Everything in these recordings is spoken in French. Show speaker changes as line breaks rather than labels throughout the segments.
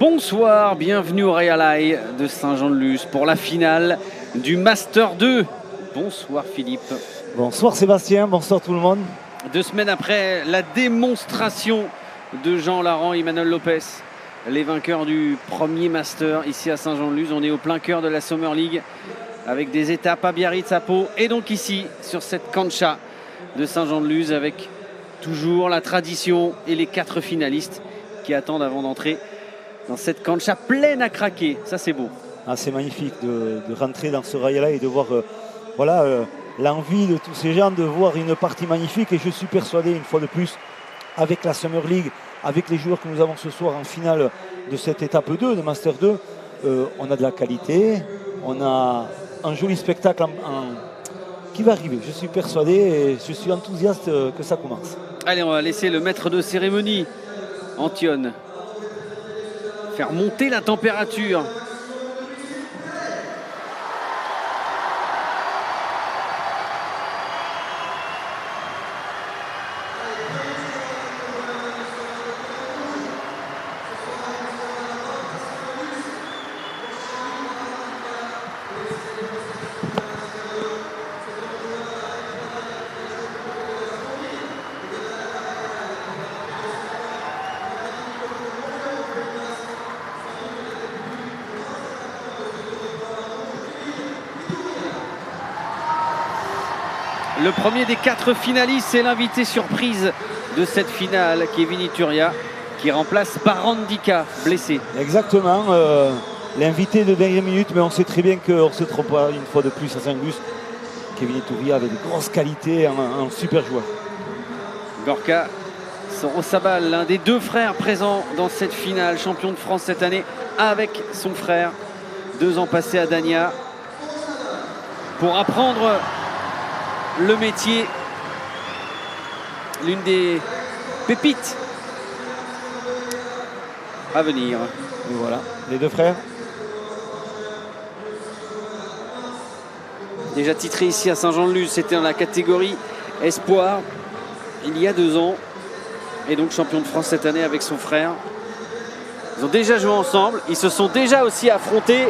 Bonsoir, bienvenue au Real Eye de Saint-Jean-de-Luz pour la finale du Master 2. Bonsoir Philippe.
Bonsoir Sébastien, bonsoir tout le monde.
2 semaines après la démonstration de Jean Larand et Emmanuel Lopez, les vainqueurs du premier Master ici à Saint-Jean-de-Luz. On est au plein cœur de la Summer League avec des étapes à Biarritz, à Pau et donc ici sur cette cancha de Saint-Jean-de-Luz avec toujours la tradition et les 4 finalistes qui attendent avant d'entrer dans cette cancha pleine à craquer. Ça c'est beau.
Ah, c'est magnifique de rentrer dans ce rail-là et de voir l'envie de tous ces gens de voir une partie magnifique. Et je suis persuadé une fois de plus avec la Summer League, avec les joueurs que nous avons ce soir en finale de cette étape 2, de Master 2, on a de la qualité, on a un joli spectacle qui va arriver. Je suis persuadé et je suis enthousiaste que ça commence.
Allez, on va laisser le maître de cérémonie, Antionne, faire monter la température. Le premier des 4 finalistes, c'est l'invité surprise de cette finale, Kevin Iturria, qui remplace Barandika, blessé.
Exactement, l'invité de dernière minute, mais on sait très bien qu'on ne se trompe pas une fois de plus à Saint-Jean-de-Luz. Kevin Iturria avait de grosses qualités, un super joueur.
Gorka Sorosabal, l'un des 2 frères présents dans cette finale, champion de France cette année avec son frère, 2 ans passés à Dania pour apprendre le métier, l'une des pépites à venir.
Et voilà, les 2 frères.
Déjà titré ici à Saint-Jean-de-Luz, c'était dans la catégorie Espoir il y a 2 ans. Et donc champion de France cette année avec son frère. Ils ont déjà joué ensemble, ils se sont déjà aussi affrontés.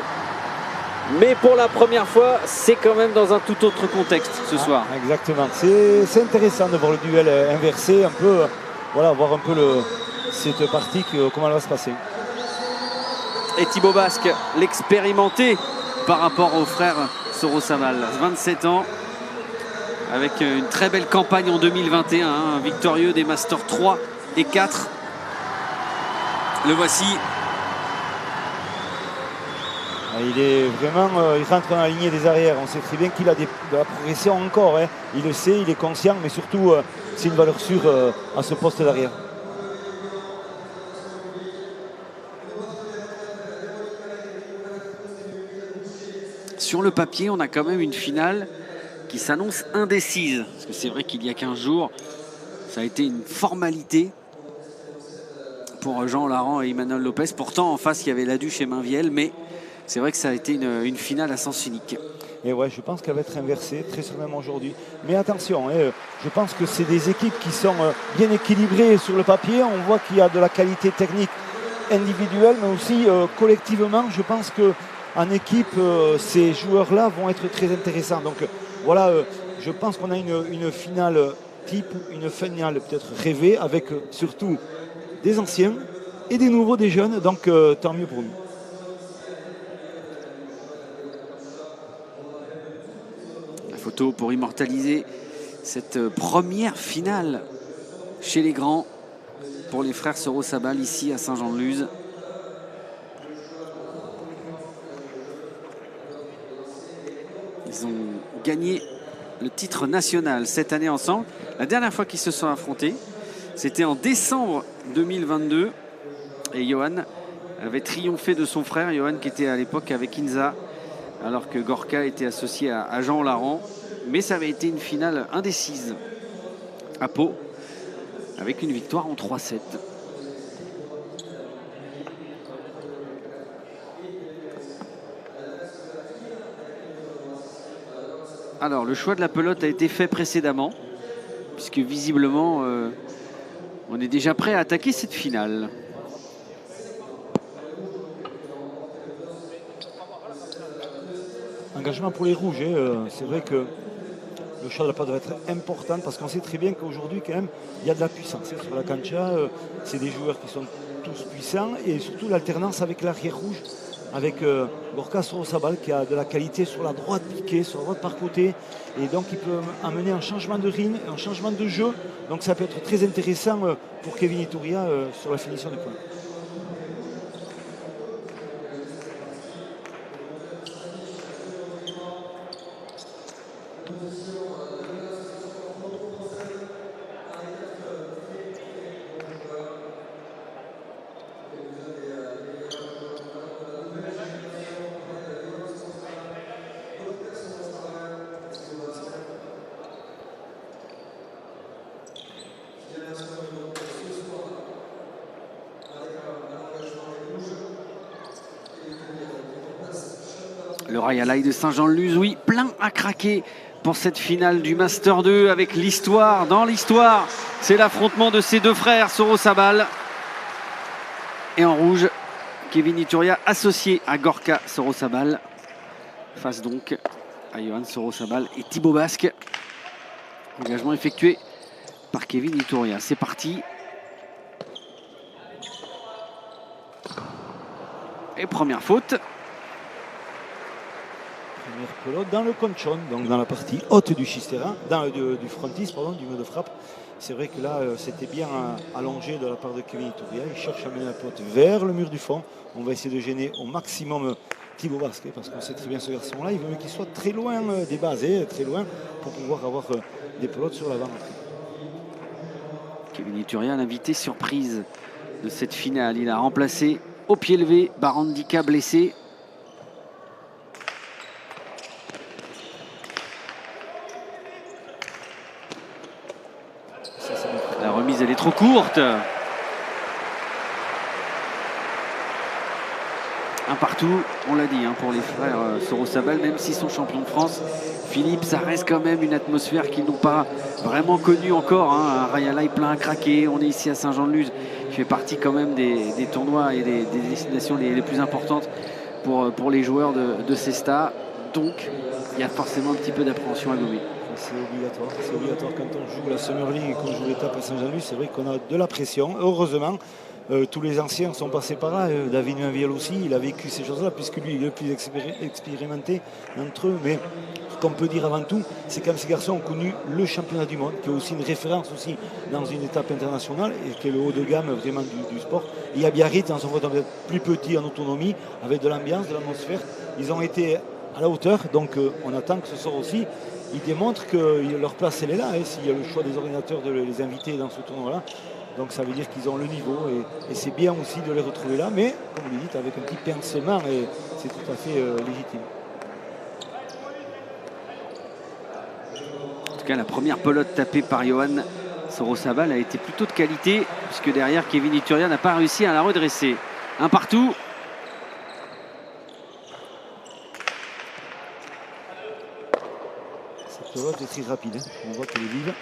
Mais pour la première fois, c'est quand même dans un tout autre contexte ce soir.
Exactement. C'est intéressant de voir le duel inversé, un peu, voir un peu cette partie, comment elle va se passer.
Et Thibaut Basque, l'expérimenté par rapport au frère Sorosabal, 27 ans, avec une très belle campagne en 2021, victorieux des Masters 3 et 4. Le voici.
Il est vraiment, il rentre dans la lignée des arrières. On sait très bien qu'il a de la progression encore. Il le sait, il est conscient, mais surtout, c'est une valeur sûre à ce poste d'arrière.
Sur le papier, on a quand même une finale qui s'annonce indécise. Parce que c'est vrai qu'il y a 15 jours, ça a été une formalité pour Jean Larand et Emmanuel Lopez. Pourtant, en face, il y avait Laduche et Mainvielle, mais c'est vrai que ça a été une finale à sens unique.
Et ouais, je pense qu'elle va être inversée très certainement aujourd'hui. Mais attention, je pense que c'est des équipes qui sont bien équilibrées sur le papier. On voit qu'il y a de la qualité technique individuelle, mais aussi collectivement. Je pense qu'en équipe, ces joueurs-là vont être très intéressants. Donc je pense qu'on a une finale type, une finale peut-être rêvée, avec surtout des anciens et des nouveaux, des jeunes. Donc tant mieux pour nous.
Photo pour immortaliser cette première finale chez les grands pour les frères Sorosabal ici à Saint-Jean-de-Luz. Ils ont gagné le titre national cette année ensemble. La dernière fois qu'ils se sont affrontés, c'était en décembre 2022 et Johan avait triomphé de son frère, Johan qui était à l'époque avec Inza, alors que Gorka était associé à Jean Larand. Mais ça avait été une finale indécise à Pau, avec une victoire en 3-7. Alors, le choix de la pelote a été fait précédemment, puisque visiblement, on est déjà prêt à attaquer cette finale.
Engagement pour les rouges. C'est vrai que le choix de la part doit être important parce qu'on sait très bien qu'aujourd'hui, quand même, il y a de la puissance. Sur la cancha, c'est des joueurs qui sont tous puissants et surtout l'alternance avec l'arrière rouge, avec Gorka Sorosabal qui a de la qualité sur la droite piquée, sur la droite par côté. Et donc, il peut amener un changement de rythme, un changement de jeu. Donc, ça peut être très intéressant pour Kevin Iturria sur la finition du point.
Le Royal Eye de Saint-Jean-de-Luz, oui, plein à craquer pour cette finale du Master 2 avec l'histoire. Dans l'histoire, c'est l'affrontement de ces deux frères, Sorosabal. Et en rouge, Kevin Iturria associé à Gorka Sorosabal. Face donc à Johan Sorosabal et Thibaut Basque. Engagement effectué par Kevin Iturria. C'est parti. Et première faute.
Première pelote dans le conchon, donc dans la partie haute du schistera, du frontis, pardon, du mur de frappe. C'est vrai que là, c'était bien allongé de la part de Kevin Iturria. Il cherche à mener la pelote vers le mur du fond. On va essayer de gêner au maximum Thibaut Basque, parce qu'on sait très bien ce garçon-là. Il veut qu'il soit très loin des bases, très loin, pour pouvoir avoir des pelotes sur l'avant.
Kevin Iturria, l'invité surprise de cette finale. Il a remplacé au pied levé Barandika blessé. La remise, elle est trop courte. Un partout, on l'a dit, pour les frères Sorosabal, même s'ils sont champions de France. Philippe, ça reste quand même une atmosphère qu'ils n'ont pas vraiment connue encore. Un Royal Eye plein à craquer. On est ici à Saint-Jean-de-Luz, qui fait partie quand même des tournois et des destinations les plus importantes pour les joueurs de Cesta. Donc, il y a forcément un petit peu d'appréhension à gommer.
C'est obligatoire quand on joue la Summer League et qu'on joue l'étape à Saint-Jean-de-Luz. C'est vrai qu'on a de la pression. Heureusement, tous les anciens sont passés par là. David Mainviel aussi, il a vécu ces choses-là, puisque lui, il est le plus expérimenté d'entre eux. Mais ce qu'on peut dire avant tout, c'est que ces garçons ont connu le championnat du monde, qui est aussi une référence aussi dans une étape internationale, et qui est le haut de gamme vraiment du sport. Il y a Biarritz, dans son vote plus petit en autonomie, avec de l'ambiance, de l'atmosphère. Ils ont été à la hauteur, donc on attend que ce soit aussi. Ils démontrent que leur place, elle est là, s'il y a le choix des ordinateurs de les inviter dans ce tournoi-là. Donc ça veut dire qu'ils ont le niveau et c'est bien aussi de les retrouver là, mais comme vous le dites, avec un petit pincement, et c'est tout à fait légitime.
En tout cas, la première pelote tapée par Johan Sorosabal a été plutôt de qualité, puisque derrière, Kevin Iturria n'a pas réussi à la redresser. Un partout.
Cette pelote est très rapide, on voit qu'elle est vive.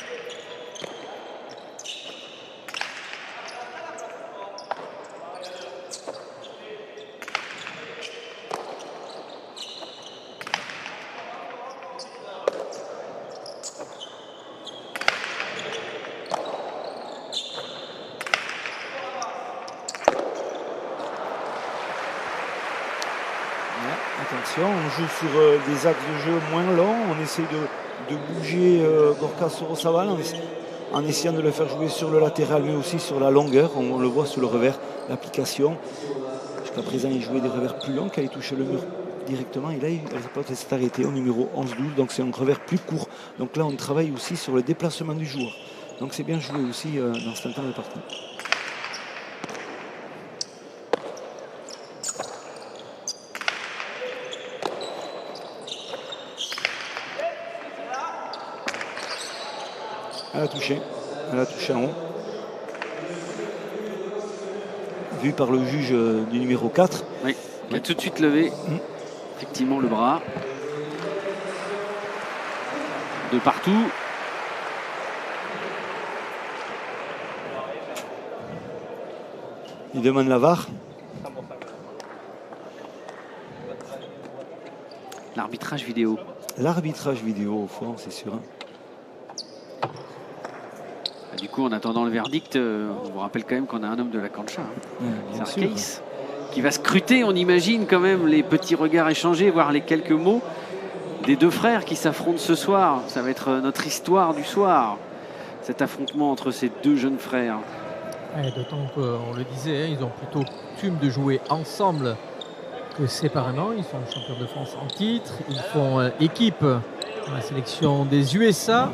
Attention, on joue sur des axes de jeu moins longs, on essaie de bouger Gorka Sorosabal en essayant de le faire jouer sur le latéral mais aussi sur la longueur. On le voit sur le revers, l'application. Jusqu'à présent, il jouait des revers plus longs, quand il touchait le mur directement. Et là, elle s'est arrêtée au numéro 11-12, donc c'est un revers plus court. Donc là, on travaille aussi sur le déplacement du joueur. Donc c'est bien joué aussi dans cet temps de partie. Elle a touché en haut. Vu par le juge du numéro 4.
Oui, il a tout de suite levé effectivement le bras. De partout.
Il demande la VAR.
l'arbitrage vidéo.
L'arbitrage vidéo, au fond, c'est sûr.
Du coup, en attendant le verdict, on vous rappelle quand même qu'on a un homme de la cancha.
Bien
c'est
sûr.
Arkeis qui va scruter, on imagine quand même les petits regards échangés, voire les quelques mots des deux frères qui s'affrontent ce soir. Ça va être notre histoire du soir, cet affrontement entre ces deux jeunes frères.
D'autant qu'on le disait, ils ont plutôt coutume de jouer ensemble que séparément. Ils sont champions de France en titre, ils font équipe dans la sélection des USA,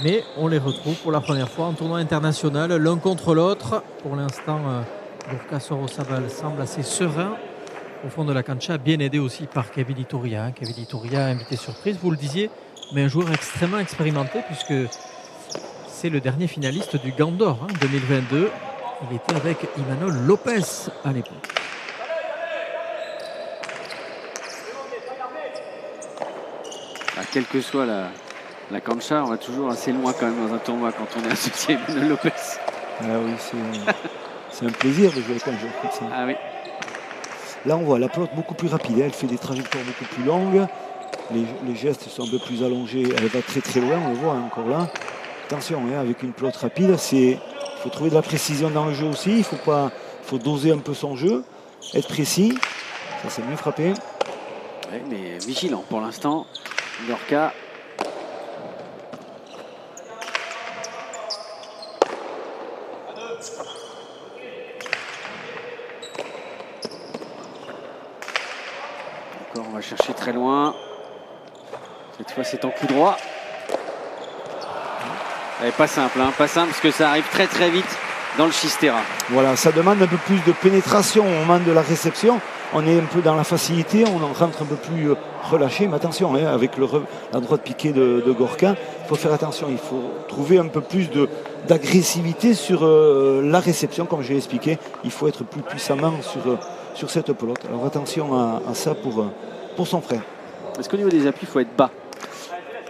mais on les retrouve pour la première fois en tournoi international, l'un contre l'autre. Pour l'instant, Gorka Sorosabal semble assez serein au fond de la cancha, bien aidé aussi par Kevin Itoria. Kevin Itoria, invité surprise, vous le disiez, mais un joueur extrêmement expérimenté puisque c'est le dernier finaliste du Gant d'Or 2022. Il était avec Imanol Lopez à l'époque.
Quelle que soit la cancha, on va toujours assez loin quand même dans un tournoi quand on est associé à Imanol Lopez.
Ah oui, c'est un plaisir de jouer avec un joueur comme ça.
Ah oui.
Là, on voit la pelote beaucoup plus rapide. Elle fait des trajectoires beaucoup plus longues. Les gestes sont un peu plus allongés. Elle va très très loin, on le voit encore là. Attention, avec une pelote rapide, il faut trouver de la précision dans le jeu aussi. Il faut doser un peu son jeu, être précis. Ça, c'est mieux frappé.
Oui, mais vigilant pour l'instant, Gorka. Encore, on va chercher très loin. Cette fois, c'est en coup droit. Pas simple, pas simple parce que ça arrive très très vite dans le Chistera.
Voilà, ça demande un peu plus de pénétration au moment de la réception. On est un peu dans la facilité, on en rentre un peu plus relâché. Mais attention, avec la droite piquée de Gorka, il faut faire attention. Il faut trouver un peu plus d'agressivité sur la réception, comme je l'ai expliqué. Il faut être plus puissamment sur cette pelote. Alors attention à ça pour son frère.
Est-ce qu'au niveau des appuis, il faut être bas?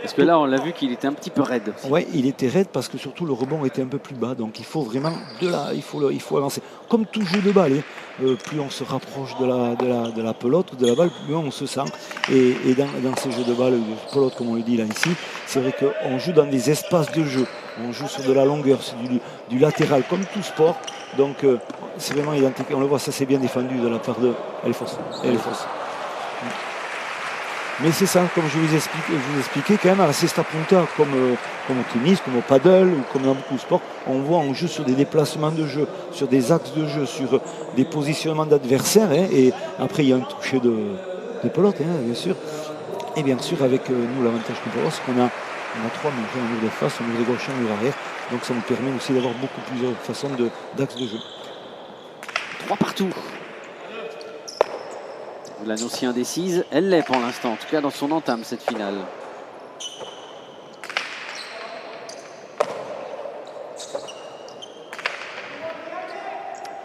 Parce que là, on l'a vu qu'il était un petit peu raide.
Oui, il était raide parce que surtout le rebond était un peu plus bas. Donc il faut vraiment il faut avancer. Comme tout jeu de balle, plus on se rapproche de la pelote, de la balle, plus on se sent. Et dans ces jeux de balle, de pelote, comme on le dit là ici, c'est vrai qu'on joue dans des espaces de jeu. On joue sur de la longueur, c'est du latéral, comme tout sport. Donc c'est vraiment identique. On le voit, ça c'est bien défendu de la part de Elfos. Mais c'est ça, comme je vous expliquais, quand même à la cesta punta, comme au tennis, comme au paddle ou comme dans beaucoup de sports, on joue sur des déplacements de jeu, sur des axes de jeu, sur des positionnements d'adversaires. Et après, il y a un toucher de pelote, bien sûr. Et bien sûr, avec nous, l'avantage qu'on peut avoir, c'est qu'on a trois murs, un mur de face, un mur de gauche, un mur arrière. Donc ça nous permet aussi d'avoir beaucoup plusieurs façons d'axes de jeu.
3 partout. Vous l'annonciez indécise, elle l'est pour l'instant, en tout cas dans son entame, cette finale.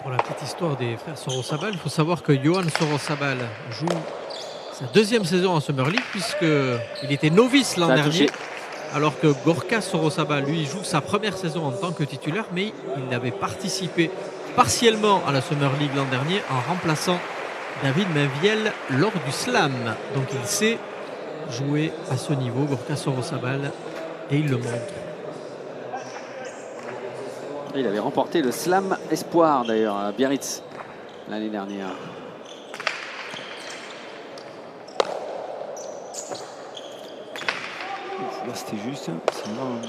Pour la petite histoire des frères Sorosabal, il faut savoir que Johan Sorosabal joue sa deuxième saison en Summer League puisqu'il était novice l'an dernier. Alors que Gorka Sorosabal, lui, joue sa première saison en tant que titulaire, mais il avait participé partiellement à la Summer League l'an dernier en remplaçant David Mainviel lors du slam. Donc il sait jouer à ce niveau, Gorka Sorosabal, et il le montre.
Il avait remporté le slam espoir d'ailleurs à Biarritz l'année dernière.
Là c'était juste, c'est marrant.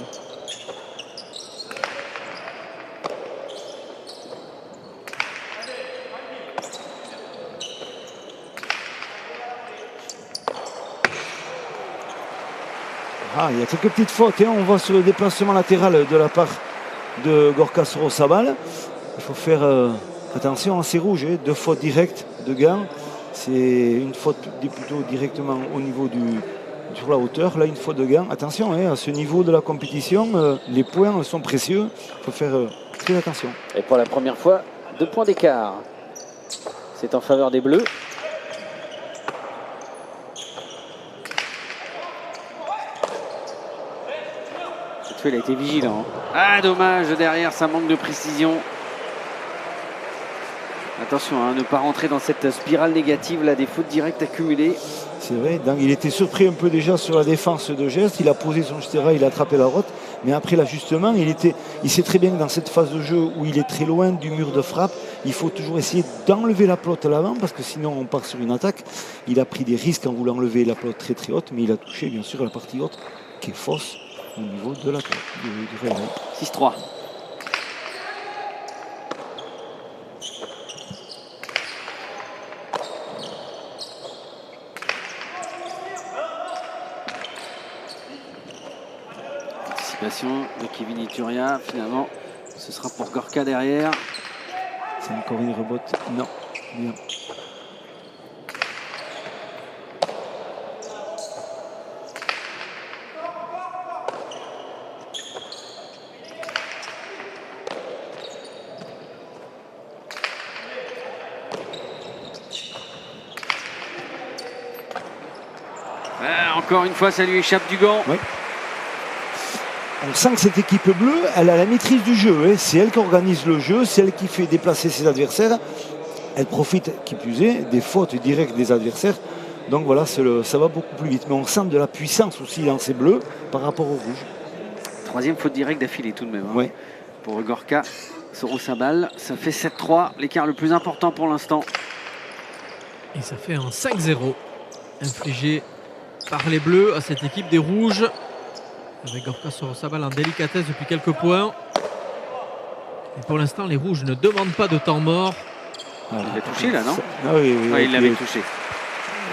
Il y a quelques petites fautes. On voit sur le déplacement latéral de la part de Gorka Sorosabal. Il faut faire attention, c'est rouge. 2 fautes directes de Gant. C'est une faute plutôt directement au niveau sur la hauteur. Là, une faute de Gant. Attention, à ce niveau de la compétition, les points sont précieux. Il faut faire très attention.
Et pour la première fois, 2 points d'écart. C'est en faveur des Bleus. Il a été vigilant. Ah, dommage, derrière, ça manque de précision. Attention à ne pas rentrer dans cette spirale négative là, des fautes directes accumulées.
C'est vrai, donc il était surpris un peu déjà sur la défense de geste. Il a posé son stera, il a attrapé la route. Mais après l'ajustement, il sait très bien que dans cette phase de jeu où il est très loin du mur de frappe, il faut toujours essayer d'enlever la pelote à l'avant parce que sinon on part sur une attaque. Il a pris des risques en voulant enlever la pelote très très haute, mais il a touché bien sûr la partie haute qui est fausse au niveau de la du réveil.
6-3. De Kevin Ituria, finalement ce sera pour Gorka derrière.
C'est encore une rebote, non, bien.
Encore une fois ça lui échappe du gant.
Oui. On sent que cette équipe bleue, elle a la maîtrise du jeu. C'est elle qui organise le jeu, c'est elle qui fait déplacer ses adversaires. Elle profite, qui plus est, des fautes directes des adversaires. Donc voilà, ça va beaucoup plus vite. Mais on sent de la puissance aussi dans ces bleus par rapport aux rouges.
Troisième faute directe d'affilée tout de même.
Oui.
Pour Gorka Sorosabal, ça fait 7-3, l'écart le plus important pour l'instant.
Et ça fait un 5-0 infligé par les bleus à cette équipe des rouges. Avec Gorka Sorosabal en délicatesse depuis quelques points. Et pour l'instant, les rouges ne demandent pas de temps mort.
Il l'a touché là, non?
Oui,
il l'avait touché.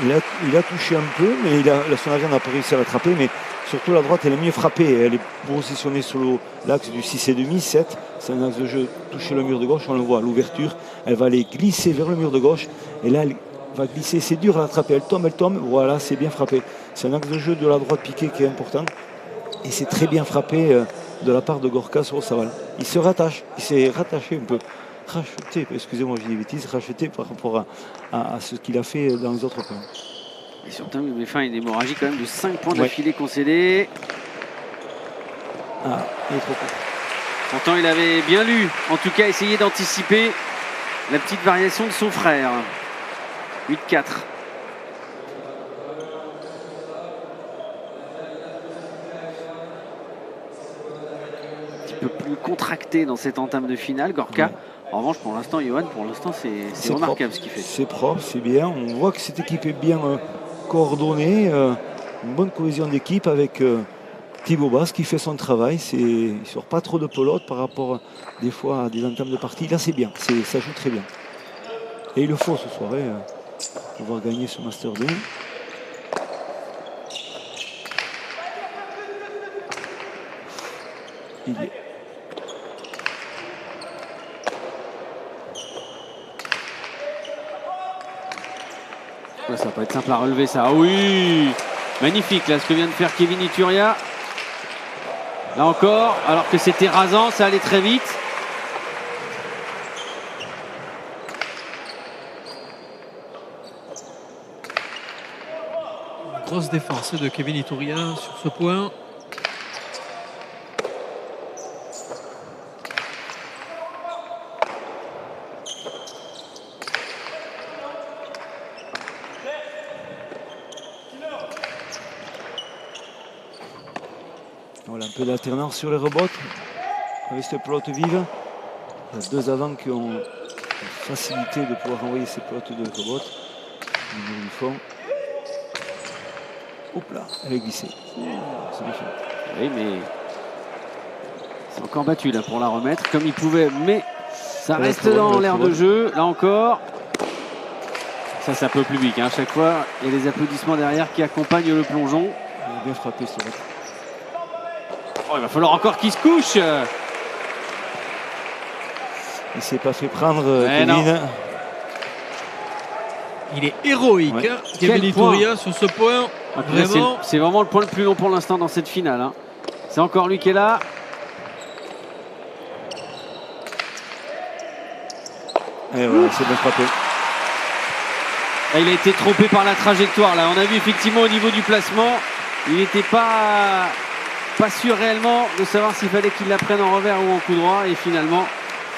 Il a touché un peu, mais son arrière n'a pas réussi à l'attraper. Mais surtout la droite, elle est mieux frappée. Elle est positionnée sur l'axe du 6,5, 7. C'est un axe de jeu. Toucher le mur de gauche, on le voit à l'ouverture. Elle va aller glisser vers le mur de gauche. Et là, elle va glisser. C'est dur à l'attraper. Elle tombe. Voilà, c'est bien frappé. C'est un axe de jeu de la droite piquée qui est important. Et c'est très bien frappé de la part de Gorka Sorosabal. Il se rattache, il s'est rattaché un peu, racheté, excusez-moi, je dis des bêtises, racheté par rapport à ce qu'il a fait dans les autres points.
Et surtout, il met fin à une hémorragie quand même de 5 points d'affilée concédés.
Ah, il est trop court.
Pourtant, il avait bien lu, en tout cas essayé d'anticiper la petite variation de son frère. 8-4. Plus contracté dans cette entame de finale, Gorka. En revanche, pour l'instant, Johan, c'est remarquable
propre.
Ce qu'il fait.
C'est propre, c'est bien. On voit que cette équipe est bien coordonnée, une bonne cohésion d'équipe avec Thibaut Basse qui fait son travail. Il ne sort pas trop de pelote par rapport des fois à des entames de partie. Là, c'est bien, ça joue très bien. Et il le faut ce soir pour pouvoir gagner ce Master 2. Il est.
Ouais, ça va pas être simple à relever ça. Ah oui, magnifique là ce que vient de faire Kevin Ituria. Là encore, alors que c'était rasant, ça allait très vite.
Grosse défense de Kevin Ituria sur ce point.
Voilà, un peu d'alternance sur les rebots avec cette pelote vive. Il y a deux avants qui ont la facilité de pouvoir envoyer ces pelotes de rebots au niveau du fond. Hop là, elle est glissée. C'est méchant.
Oui, mais c'est encore battu là pour la remettre comme il pouvait, mais ça reste dans l'air de jeu. Là encore, ça peut plus vite. À chaque fois, il y a les applaudissements derrière qui accompagnent le plongeon.
Il a bien frappé ce rebote.
Oh, il va falloir encore qu'il se couche.
Il s'est pas fait prendre, Kevin.
Il est héroïque,
ouais.
Kevin Ituria sur ce point. Vraiment.
C'est vraiment le point le plus long pour l'instant dans cette finale. C'est encore lui qui est là.
Et voilà, c'est bien frappé.
Là, il a été trompé par la trajectoire. Là, on a vu effectivement au niveau du placement, il n'était pas sûr réellement de savoir s'il fallait qu'il la prenne en revers ou en coup droit. Et finalement,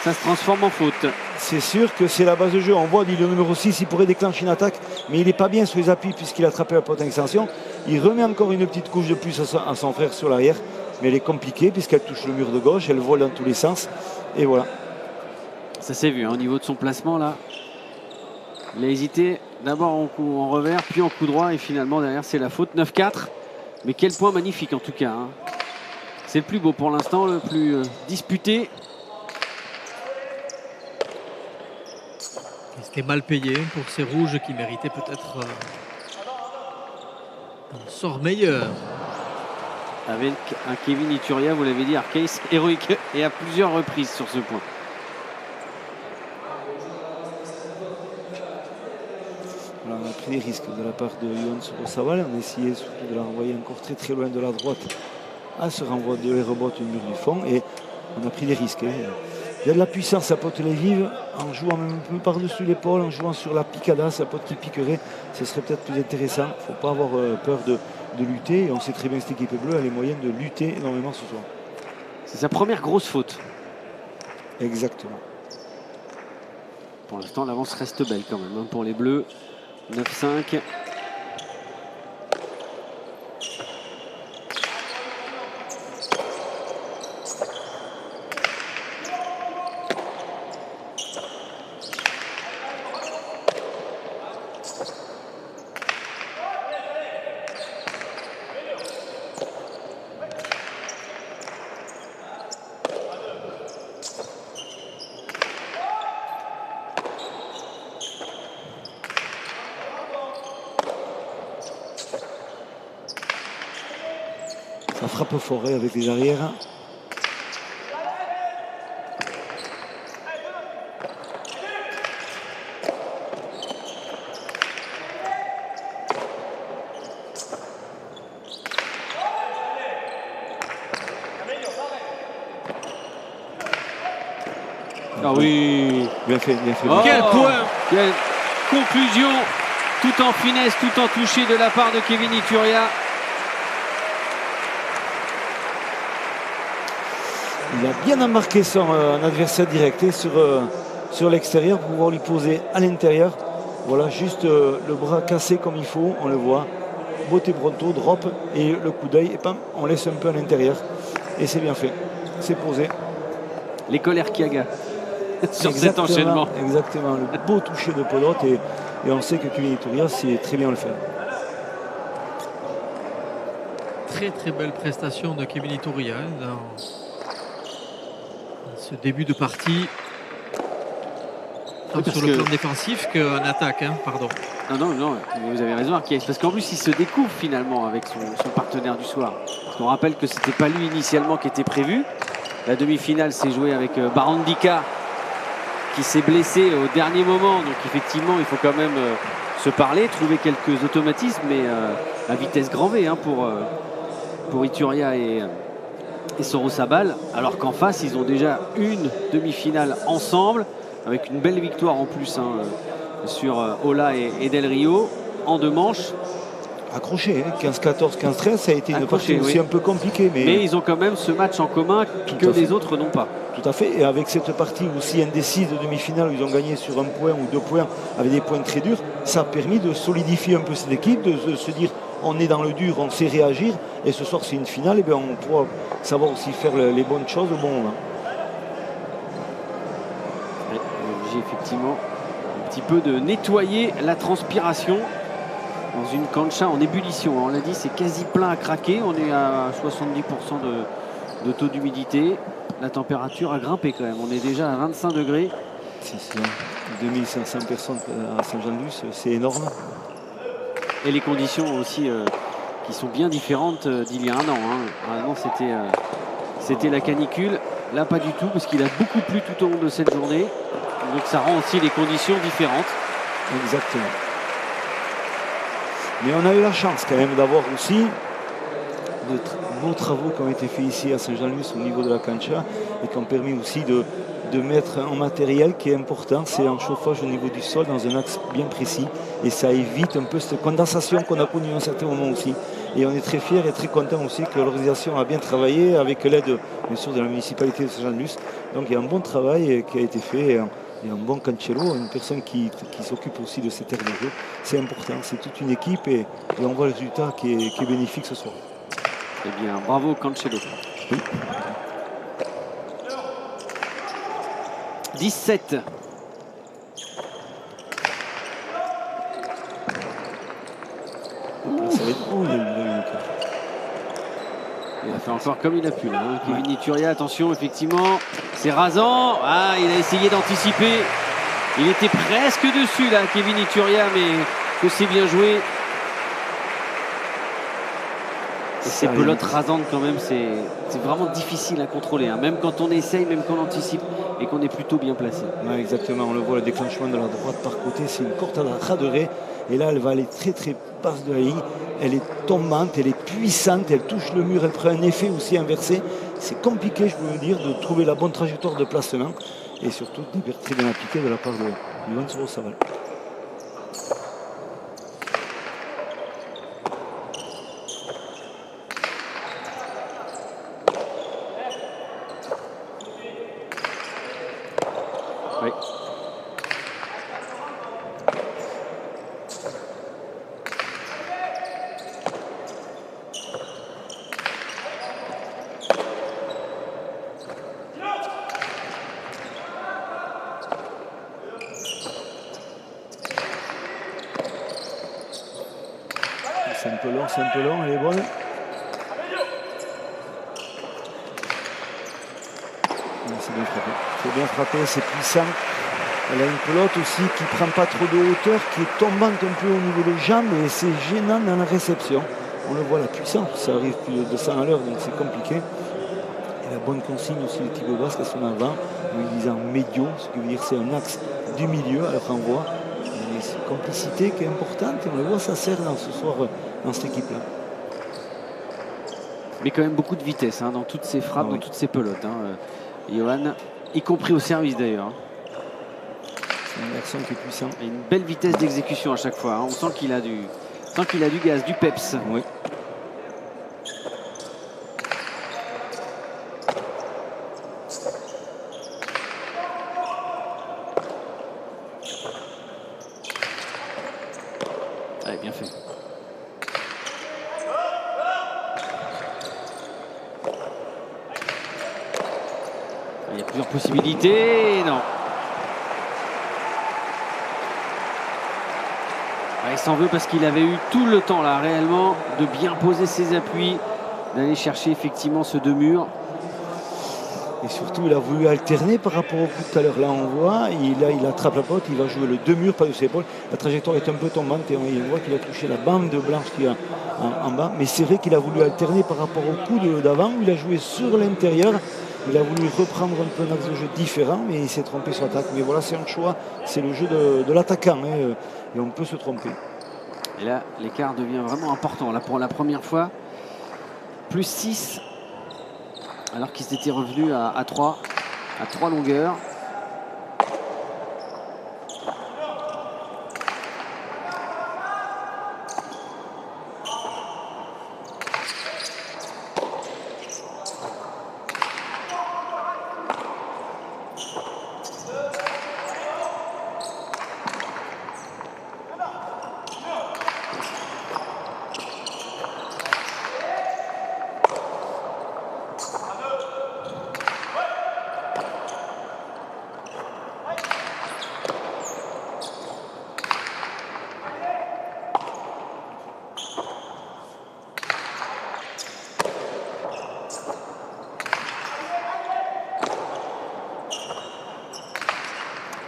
ça se transforme en faute.
c'est sûr que c'est la base de jeu. On voit, le numéro 6, il pourrait déclencher une attaque, mais il n'est pas bien sur les appuis puisqu'il a attrapé la porte d'extension. Il remet encore une petite couche de plus à son frère sur l'arrière, mais elle est compliquée puisqu'elle touche le mur de gauche, elle vole dans tous les sens, et voilà.
Ça s'est vu, hein, au niveau de son placement là. Il a hésité d'abord en revers, puis en coup droit, et finalement derrière c'est la faute. 9-4, mais quel point magnifique en tout cas, hein. C'est le plus beau pour l'instant, le plus disputé.
C'était mal payé pour ces rouges qui méritaient peut-être un sort meilleur.
Avec un Kevin Ituria, vous l'avez dit, Arceis héroïque et à plusieurs reprises sur ce point.
Voilà, on a pris des risques de la part de Yohan Sorosabal. On a essayé surtout de la renvoyer encore très très loin de la droite à ce renvoi de les rebottes du mur du fond, et on a pris des risques, hein. Il y a de la puissance à Potelet vive, en jouant même un peu par-dessus l'épaule, en jouant sur la picada, sa pote qui piquerait, ce serait peut-être plus intéressant. Il ne faut pas avoir peur de lutter, et on sait très bien que cette équipe bleue a les moyens de lutter énormément ce soir.
C'est sa première grosse faute.
Exactement.
Pour l'instant, l'avance reste belle quand même, hein, pour les Bleus. 9-5.
Ça frappe fort avec les arrières.
Ah oui,
bien fait, bien fait.
Oh,
quel point!
Quelle conclusion, tout en finesse, tout en touché de la part de Kevin Ituria.
Il a bien embarqué son adversaire direct sur l'extérieur pour pouvoir lui poser à l'intérieur. Voilà, juste le bras cassé comme il faut, on le voit. Beauté Bronto, drop et le coup d'œil, et pam, on laisse un peu à l'intérieur. Et c'est bien fait, c'est posé.
L'école Erkiaga sur cet enchaînement.
Exactement, le beau toucher de pelote, et on sait que Kevin Ituria sait très bien le faire.
Très très belle prestation de Kevin Ituria dans ce début de partie, tant sur le plan défensif qu'en attaque, hein, pardon.
Non, vous avez raison, Arceis, parce qu'en plus il se découvre finalement avec son partenaire du soir. Parce qu'on rappelle que c'était pas lui initialement qui était prévu. La demi-finale s'est jouée avec Barandika qui s'est blessé au dernier moment, donc effectivement il faut quand même se parler, trouver quelques automatismes, mais à vitesse grand V, hein, pour Ituria et Sorosabal, alors qu'en face ils ont déjà une demi-finale ensemble avec une belle victoire en plus, hein, sur Ola et Del Rio en 2 manches.
Accroché, hein, 15-14, 15-13, ça a été une partie aussi
oui,
un peu compliquée. Mais
ils ont quand même ce match en commun que les autres n'ont pas.
Tout à fait, et avec cette partie aussi indécise de demi-finale où ils ont gagné sur 1 point ou 2 points avec des points très durs, ça a permis de solidifier un peu cette équipe, de se dire on est dans le dur, on sait réagir, et ce soir c'est une finale, et bien on pourra savoir aussi faire les bonnes choses au bon moment.
J'ai effectivement un petit peu de nettoyer la transpiration dans une cancha en ébullition. On l'a dit, c'est quasi plein à craquer, on est à 70% de taux d'humidité. La température a grimpé quand même, on est déjà à 25 degrés.
C'est ça, 2500 personnes à Saint-Jean-de-Luz, c'est énorme.
Et les conditions aussi qui sont bien différentes d'il y a 1 an. Avant c'était la canicule, là pas du tout parce qu'il a beaucoup plu tout au long de cette journée. Donc ça rend aussi les conditions différentes.
Exactement. Mais on a eu la chance quand même d'avoir aussi de beaux travaux qui ont été faits ici à Saint-Jean-de-Luz au niveau de la cancha et qui ont permis aussi de mettre un matériel qui est important, c'est un chauffage au niveau du sol dans un axe bien précis, et ça évite un peu cette condensation qu'on a connue à un certain moment aussi. Et on est très fiers et très contents aussi que l'organisation a bien travaillé avec l'aide bien sûr de la municipalité de Saint-Jean-de-Luz. Donc il y a un bon travail qui a été fait et un bon Cancelo, une personne qui s'occupe aussi de cette aire de jeu. C'est important, c'est toute une équipe et on voit le résultat qui est bénéfique ce soir.
Eh bien, bravo Cancelo.
Oui.
17.
Ça va être... Oh, il a eu
Il a fait encore comme il a pu là. Hein. Kevin Iturria, attention, effectivement, c'est rasant. Ah, il a essayé d'anticiper. Il était presque dessus là, Kevin Iturria, mais que c'est bien joué. Et ces pelotes rasantes quand même, c'est vraiment difficile à contrôler. Hein. Même quand on essaye, même quand on anticipe et qu'on est plutôt bien placé.
Ouais, exactement, on le voit, le déclenchement de la droite par côté, c'est une courte raderée. Et là, elle va aller très très basse de la ligne. Elle est tombante, elle est puissante, elle touche le mur, elle prend un effet aussi inversé. C'est compliqué, je peux vous dire, de trouver la bonne trajectoire de placement. Et surtout, très bien appliqué de la part de Yohan Sorosaval.
Oui.
C'est un peu long, elle est bonne. C'est bien frappé. C'est bien frappé, c'est puissant. Elle a une pelote aussi qui ne prend pas trop de hauteur, qui est tombante un peu au niveau des jambes et c'est gênant dans la réception. On le voit, la puissance, ça arrive plus de 200 à l'heure, donc c'est compliqué. Et la bonne consigne aussi de Thibaut Basque à son avant, en disant médio, ce qui veut dire c'est un axe du milieu à la renvoi. Et c'est une complicité qui est importante et on le voit, ça sert dans ce soir dans cette équipe-là.
Mais quand même beaucoup de vitesse hein, dans toutes ces frappes, dans toutes ces pelotes. Hein. Yohan, y compris au service d'ailleurs.
C'est un garçon qui est puissant.
Et une belle vitesse d'exécution à chaque fois. Hein. On sent qu'il a du gaz, du peps.
Oui.
Allez, bien fait. Il y a plusieurs possibilités. Non. Il s'en veut parce qu'il avait eu tout le temps là réellement de bien poser ses appuis, d'aller chercher effectivement ce deux murs.
Et surtout, il a voulu alterner par rapport au coup de tout à l'heure. Là, on voit, il attrape la pote, il va jouer le deux murs par-dessus l'épaule. La trajectoire est un peu tombante et on voit qu'il a touché la bande blanche qu'il y a en bas. Mais c'est vrai qu'il a voulu alterner par rapport au coup d'avant où il a joué sur l'intérieur. Il a voulu reprendre un peu un axe de jeu différent, mais il s'est trompé sur l'attaque. Mais voilà, c'est un choix, c'est le jeu de l'attaquant. Hein, et on peut se tromper.
Et là, l'écart devient vraiment important. Là, pour la première fois, plus 6, alors qu'ils étaient revenus à 3 longueurs.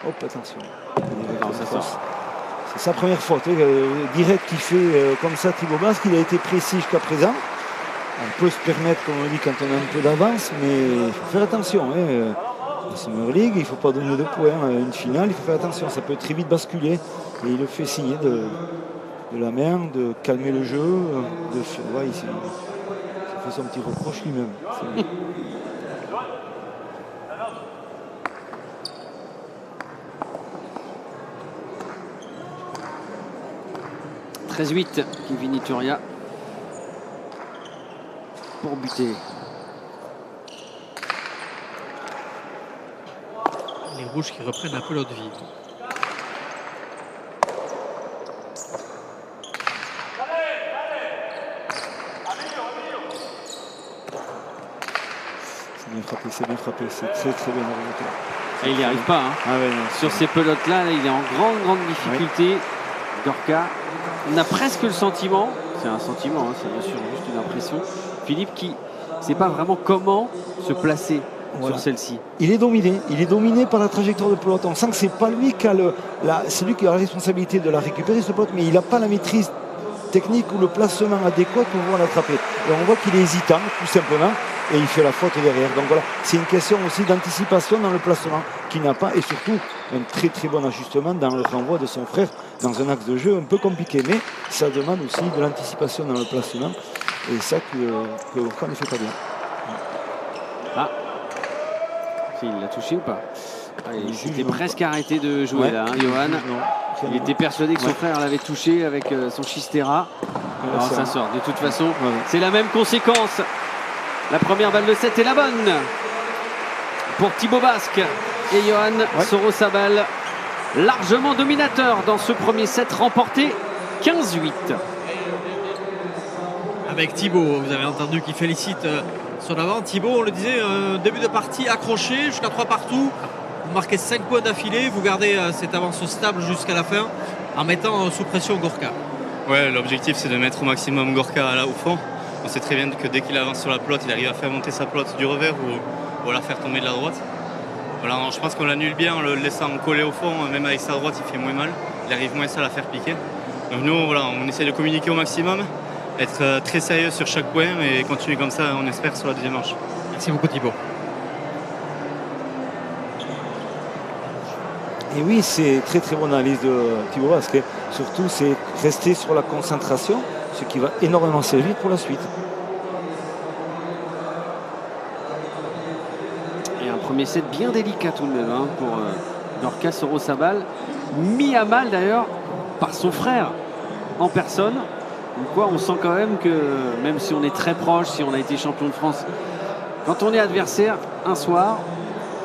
Hop, attention.
Non,
c'est sa première faute. Direct qu'il fait comme ça Thibaut Basque, il a été précis jusqu'à présent. On peut se permettre, comme on dit, quand on a un peu d'avance, mais il faut faire attention. Hein. La Summer League, il ne faut pas donner de points. Une finale, il faut faire attention. Ça peut très vite basculer. Et il le fait signer de la main, de calmer le jeu. Ouais, il fait son petit reproche lui-même.
13-8, Kevin Iturria pour buter.
rouges qui reprennent un peu l'autre vie.
C'est bien frappé, c'est très bien orienté.
Et il n'y arrive pas. Hein.
Ah ouais, non,
Sur ces pelotes-là, il est en grande difficulté. Gorka, on a presque le sentiment, c'est un sentiment, hein, c'est bien sûr juste une impression, Philippe qui ne sait pas vraiment comment se placer sur celle-ci.
Il est dominé par la trajectoire de pelote. On sent que c'est pas lui c'est lui qui a la responsabilité de la récupérer ce pelote, mais il n'a pas la maîtrise technique ou le placement adéquat pour pouvoir l'attraper. Et on voit qu'il est hésitant, tout simplement, et il fait la faute derrière. Donc voilà, c'est une question aussi d'anticipation dans le placement qu'il n'a pas, et surtout un très bon ajustement dans le renvoi de son frère dans un axe de jeu un peu compliqué, mais ça demande aussi de l'anticipation dans le placement, et ça que Gorka ne fait pas bien.
Ah, il l'a touché ou pas? Il s'était presque arrêté de jouer là, hein, Johan. Il était persuadé que son frère l'avait touché avec son Chistera. Alors ça sort. De toute façon, c'est la même conséquence. La première balle de 7 est la bonne pour Thibaut Basque et Johan Sorosabal, largement dominateur dans ce premier set, remporté 15-8.
Avec Thibaut, vous avez entendu qu'il félicite son avant. Thibaut, on le disait, début de partie accroché jusqu'à 3 partout. Vous marquez 5 points d'affilée, vous gardez cette avance stable jusqu'à la fin en mettant sous pression Gorka.
Ouais, l'objectif c'est de mettre au maximum Gorka là au fond. On sait très bien que dès qu'il avance sur la pelote, il arrive à faire monter sa pelote du revers ou à la faire tomber de la droite. Voilà, je pense qu'on l'annule bien en le laissant coller au fond, même avec sa droite il fait moins mal, il arrive moins à la faire piquer. Donc nous voilà, on essaie de communiquer au maximum, être très sérieux sur chaque point et continuer comme ça, on espère, sur la deuxième manche.
Merci beaucoup Thibaut.
Et oui, c'est très bonne analyse de Thibaut parce que surtout c'est rester sur la concentration, ce qui va énormément servir pour la suite.
Et un premier set bien délicat tout de même hein, pour Gorka Sorosabal, mis à mal d'ailleurs par son frère en personne. Donc quoi, on sent quand même que même si on est très proche, si on a été champion de France, quand on est adversaire un soir,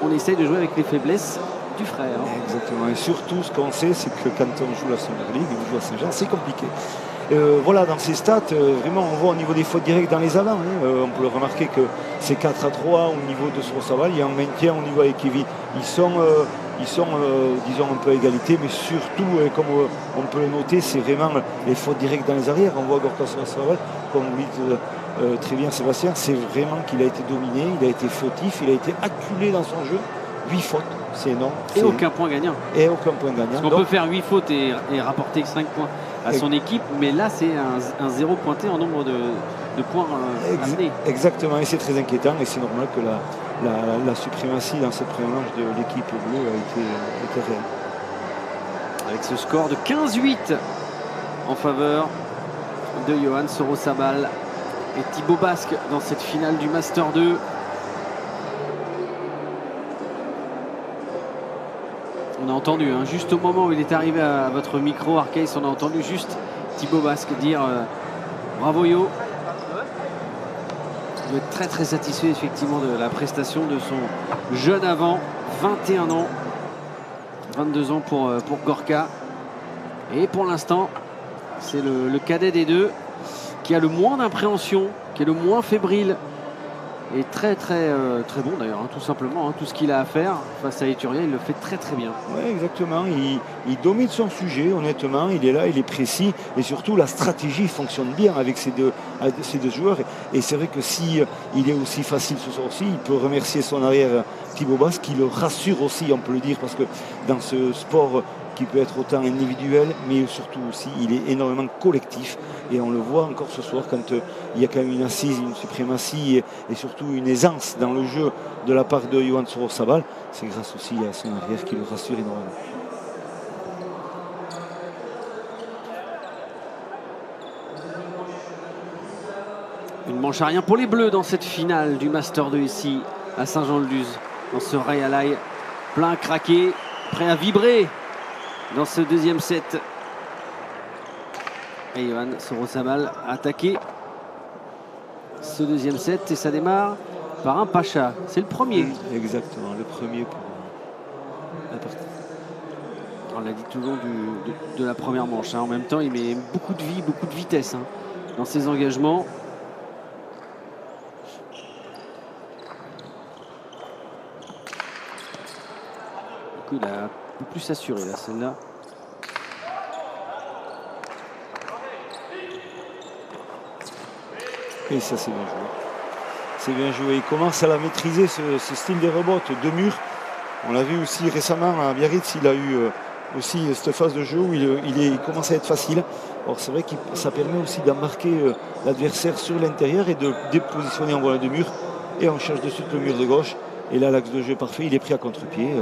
on essaye de jouer avec les faiblesses du frère.
Exactement, et surtout ce qu'on sait, c'est que quand on joue la Summer League, on joue à Saint-Jean, c'est compliqué. Voilà, dans ces stats, vraiment on voit au niveau des fautes directes dans les avants, on peut le remarquer que c'est 4-3 au niveau de Sorosabal, il y a un maintien au niveau avec Kevin. Ils sont disons un peu à égalité, mais surtout, comme on peut le noter, c'est vraiment les fautes directes dans les arrières. On voit Gorka Sorosabal, comme vous dites très bien Sébastien, c'est vraiment qu'il a été dominé, il a été fautif, il a été acculé dans son jeu. 8 fautes, c'est énorme.
Et aucun point gagnant.
Et aucun point gagnant.
Parce qu'on peut faire 8 fautes et rapporter 5 points à son équipe, mais là c'est un zéro pointé en nombre de points amenés.
Exactement, et c'est très inquiétant, et c'est normal que la suprématie dans cette première manche de l'équipe bleue a été réelle.
Avec ce score de 15-8 en faveur de Johan Sorosabal et Thibaut Basque dans cette finale du Master 2. On a entendu, hein, juste au moment où il est arrivé à votre micro, Arcais, on a entendu juste Thibaut Basque dire bravo Yo. Il doit être très satisfait effectivement de la prestation de son jeune avant, 21 ans, 22 ans pour Gorka. Et pour l'instant, c'est le cadet des deux qui a le moins d'impréhension, qui est le moins fébrile. Et très bon d'ailleurs, hein, tout simplement. Hein, tout ce qu'il a à faire face à Eturia, il le fait très bien.
Oui, exactement. Il domine son sujet, honnêtement. Il est là, il est précis. Et surtout, la stratégie fonctionne bien avec ces deux joueurs. Et c'est vrai que si il est aussi facile ce soir-ci, il peut remercier son arrière Thibaut Basque, qui le rassure aussi, on peut le dire, parce que dans ce sport qui peut être autant individuel, mais surtout aussi, il est énormément collectif. Et on le voit encore ce soir quand il y a quand même une assise, une suprématie et surtout une aisance dans le jeu de la part de Johan Sorosabal. C'est grâce aussi à son arrière qui le rassure énormément.
Une manche à rien pour les Bleus dans cette finale du Master 2 ici à Saint-Jean-de-Luz. Dans ce Royal plein craqué, prêt à vibrer dans ce deuxième set. Et Johan Sorosabal a attaqué ce deuxième set et ça démarre par un Pacha. C'est le premier.
Exactement, le premier
On l'a dit tout le long de la première manche. Hein. En même temps, il met beaucoup de vie, beaucoup de vitesse hein, dans ses engagements. Du coup, il a un peu plus assuré là, celle-là.
Et ça, c'est bien joué. C'est bien joué. Il commence à la maîtriser, ce style des rebottes de mur. On l'a vu aussi récemment à Biarritz, il a eu aussi cette phase de jeu où il commence à être facile. Or, c'est vrai que ça permet aussi d'embarquer l'adversaire sur l'intérieur et de dépositionner en voie de mur. Et on cherche de suite le mur de gauche. Et là, l'axe de jeu est parfait. Il est pris à contre-pied,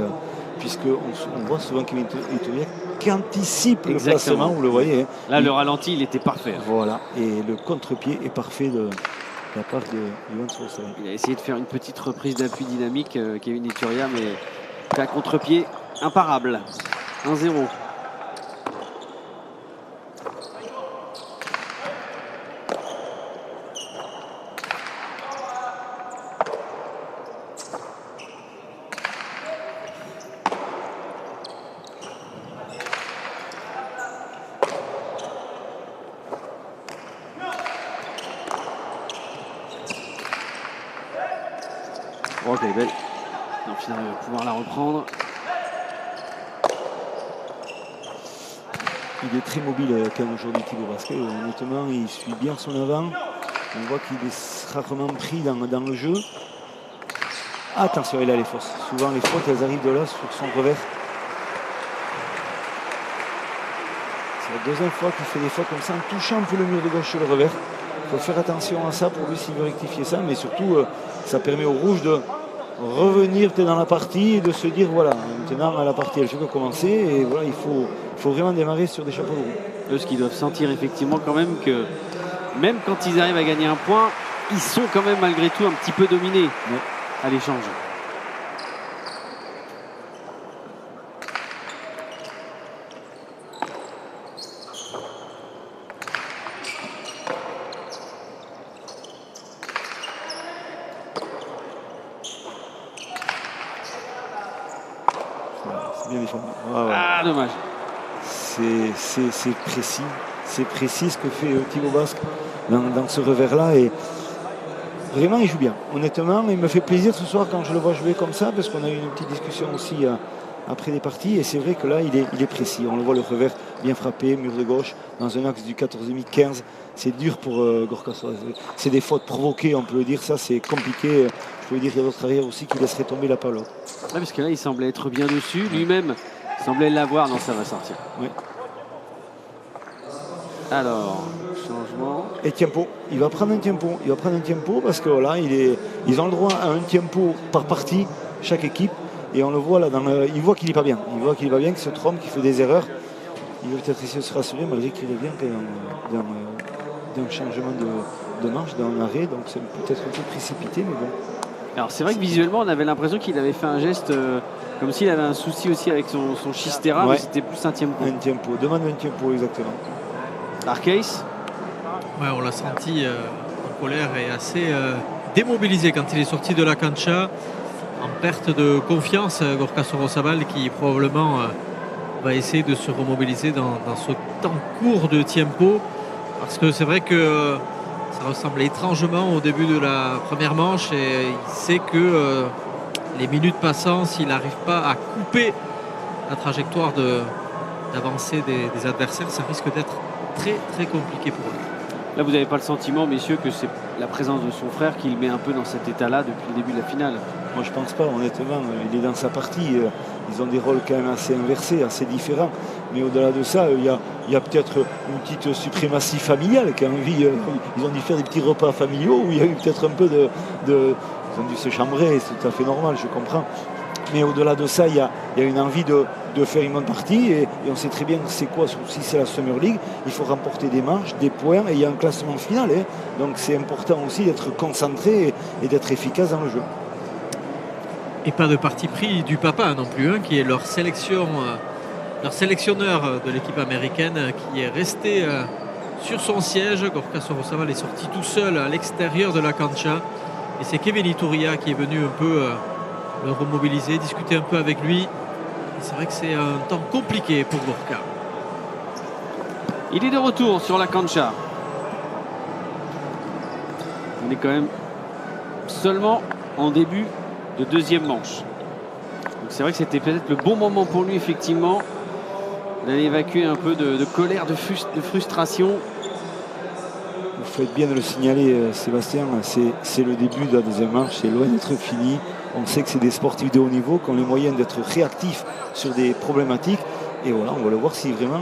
puisqu'on voit souvent Kevin Ituriak qui anticipe le placement, vous le voyez. Hein.
Là, le ralenti, il était parfait. Hein.
Voilà. Et le contre-pied est parfait de la part de Yohann Sorosaval.
Il a essayé de faire une petite reprise d'appui dynamique, Kevin Ituria, mais à contre-pied, imparable. 1-0. Oh, elle est belle. Donc, finalement, il va pouvoir la reprendre.
Il est très mobile quand même aujourd'hui, Thibaut Basquet. Honnêtement, il suit bien son avant. On voit qu'il est rarement pris dans le jeu. Attention, il a les fausses. Souvent, les fautes, elles arrivent de là sur son revers. C'est la deuxième fois qu'il fait des fautes comme ça, en touchant un peu le mur de gauche sur le revers. Il faut faire attention à ça pour lui s'il veut rectifier ça. Mais surtout, ça permet au rouge de revenir dans la partie et de se dire voilà, maintenant la partie elle fait que commencer et voilà, il faut vraiment démarrer sur des chapeaux de roue.
Eux, ce qu'ils doivent sentir effectivement quand même que même quand ils arrivent à gagner un point, ils sont quand même malgré tout un petit peu dominés à l'échange.
Bien défendu.
Ah, dommage.
C'est précis. C'est précis ce que fait Thibaut Basque dans ce revers-là. Et vraiment, il joue bien. Honnêtement, il me fait plaisir ce soir quand je le vois jouer comme ça, parce qu'on a eu une petite discussion aussi après les parties. Et c'est vrai que là, il est précis. On le voit, le revers bien frappé, mur de gauche, dans un axe du 14,5-15. C'est dur pour Gorka Sorosaval. C'est des fautes provoquées, on peut le dire. Ça, c'est compliqué. Je peux dire qu'il y a d'autres arrières aussi qui laisseraient tomber la palotte.
Ouais, parce que là, il semblait être bien dessus. Lui-même semblait l'avoir. Non, ça va sortir.
Oui.
Alors, changement.
Et tempo. Il va prendre un tempo. Il va prendre un tempo parce que voilà, ils ont le droit à un tempo par partie, chaque équipe. Et on le voit là, il voit qu'il n'est pas bien. Il voit qu'il n'est pas bien, qu'il se trompe, qu'il fait des erreurs. Il veut peut-être essayer de se rassurer malgré qu'il revient d'un changement de marche, d'un arrêt. Donc c'est peut-être un peu précipité, mais bon.
Alors c'est vrai que visuellement on avait l'impression qu'il avait fait un geste comme s'il avait un souci aussi avec son schistera, mais c'était plus un tempo.
Un tempo, demande un tempo exactement.
Arcais.
Ouais, on l'a senti en colère et assez démobilisé quand il est sorti de la cancha, en perte de confiance. Gorka Sorosaval qui probablement va essayer de se remobiliser dans ce temps court de tempo, parce que c'est vrai que ça ressemblait étrangement au début de la première manche et il sait que les minutes passant, s'il n'arrive pas à couper la trajectoire d'avancée des adversaires, ça risque d'être très très compliqué pour lui.
Là, vous n'avez pas le sentiment, messieurs, que c'est la présence de son frère qui le met un peu dans cet état-là depuis le début de la finale?
Moi, je pense pas, honnêtement. Il est dans sa partie. Ils ont des rôles quand même assez inversés, assez différents. Mais au-delà de ça, il y a peut-être une petite suprématie familiale qui a envie. Ils ont dû faire des petits repas familiaux où il y a eu peut-être un peu ils ont dû se chambrer, c'est tout à fait normal, je comprends. Mais au-delà de ça, il y a une envie de faire une bonne partie et on sait très bien c'est quoi, si c'est la Summer League, il faut remporter des marches, des points et il y a un classement final. Donc c'est important aussi d'être concentré et d'être efficace dans le jeu.
Et pas de parti pris du papa non plus, qui est leur sélectionneur de l'équipe américaine, qui est resté sur son siège. Gorka Sorosaval est sorti tout seul à l'extérieur de la cancha et c'est Kevin Ituria qui est venu un peu le remobiliser, discuter un peu avec lui. C'est vrai que c'est un temps compliqué pour Gorka.
Il est de retour sur la cancha. On est quand même seulement en début de deuxième manche. Donc c'est vrai que c'était peut-être le bon moment pour lui, effectivement, d'aller évacuer un peu de colère, de frustration.
Vous faites bien de le signaler, Sébastien. C'est le début de la deuxième manche. C'est loin d'être fini. On sait que c'est des sportifs de haut niveau qui ont les moyens d'être réactifs sur des problématiques. Et voilà, on va le voir si vraiment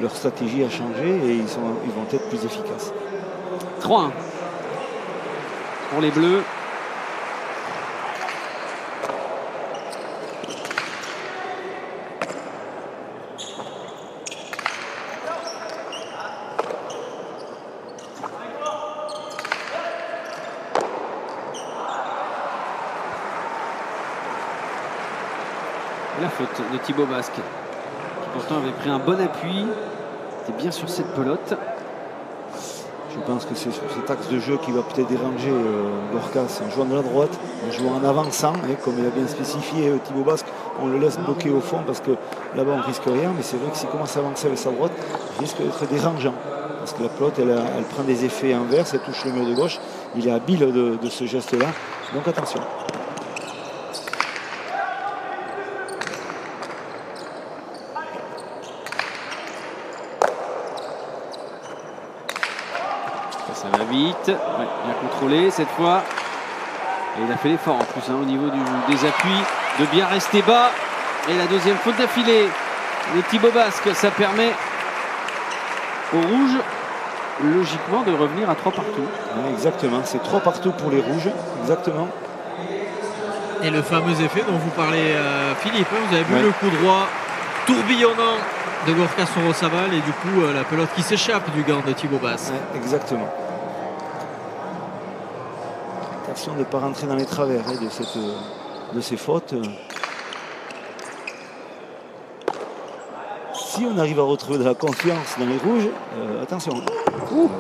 leur stratégie a changé et ils vont être plus efficaces.
3-1 pour les Bleus. La faute de Thibaut Basque, qui pourtant avait pris un bon appui. C'était bien sur cette pelote.
Je pense que c'est sur cet axe de jeu qui va peut-être déranger Gorka. En jouant de la droite, en jouant en avançant, et comme il a bien spécifié Thibaut Basque, on le laisse bloquer au fond parce que là-bas on risque rien. Mais c'est vrai que s'il commence à avancer avec sa droite, il risque d'être dérangeant. Parce que la pelote, elle prend des effets inverses, elle touche le mur de gauche. Il est habile de ce geste-là. Donc attention.
Ça va vite, ouais, bien contrôlé cette fois. Et il a fait l'effort en plus au niveau des appuis, de bien rester bas. Et la deuxième faute d'affilée de Thibaut Basque, ça permet aux Rouges logiquement de revenir à 3 partout.
Ouais, exactement, c'est 3 partout pour les Rouges, exactement.
Et le fameux effet dont vous parlez, Philippe, vous avez vu le coup droit tourbillonnant de Gorka Sorosabal et du coup la pelote qui s'échappe du gant de Thibaut Basque.
Ouais, exactement. Attention de ne pas rentrer dans les travers de ces fautes. Si on arrive à retrouver de la confiance dans les Rouges, attention.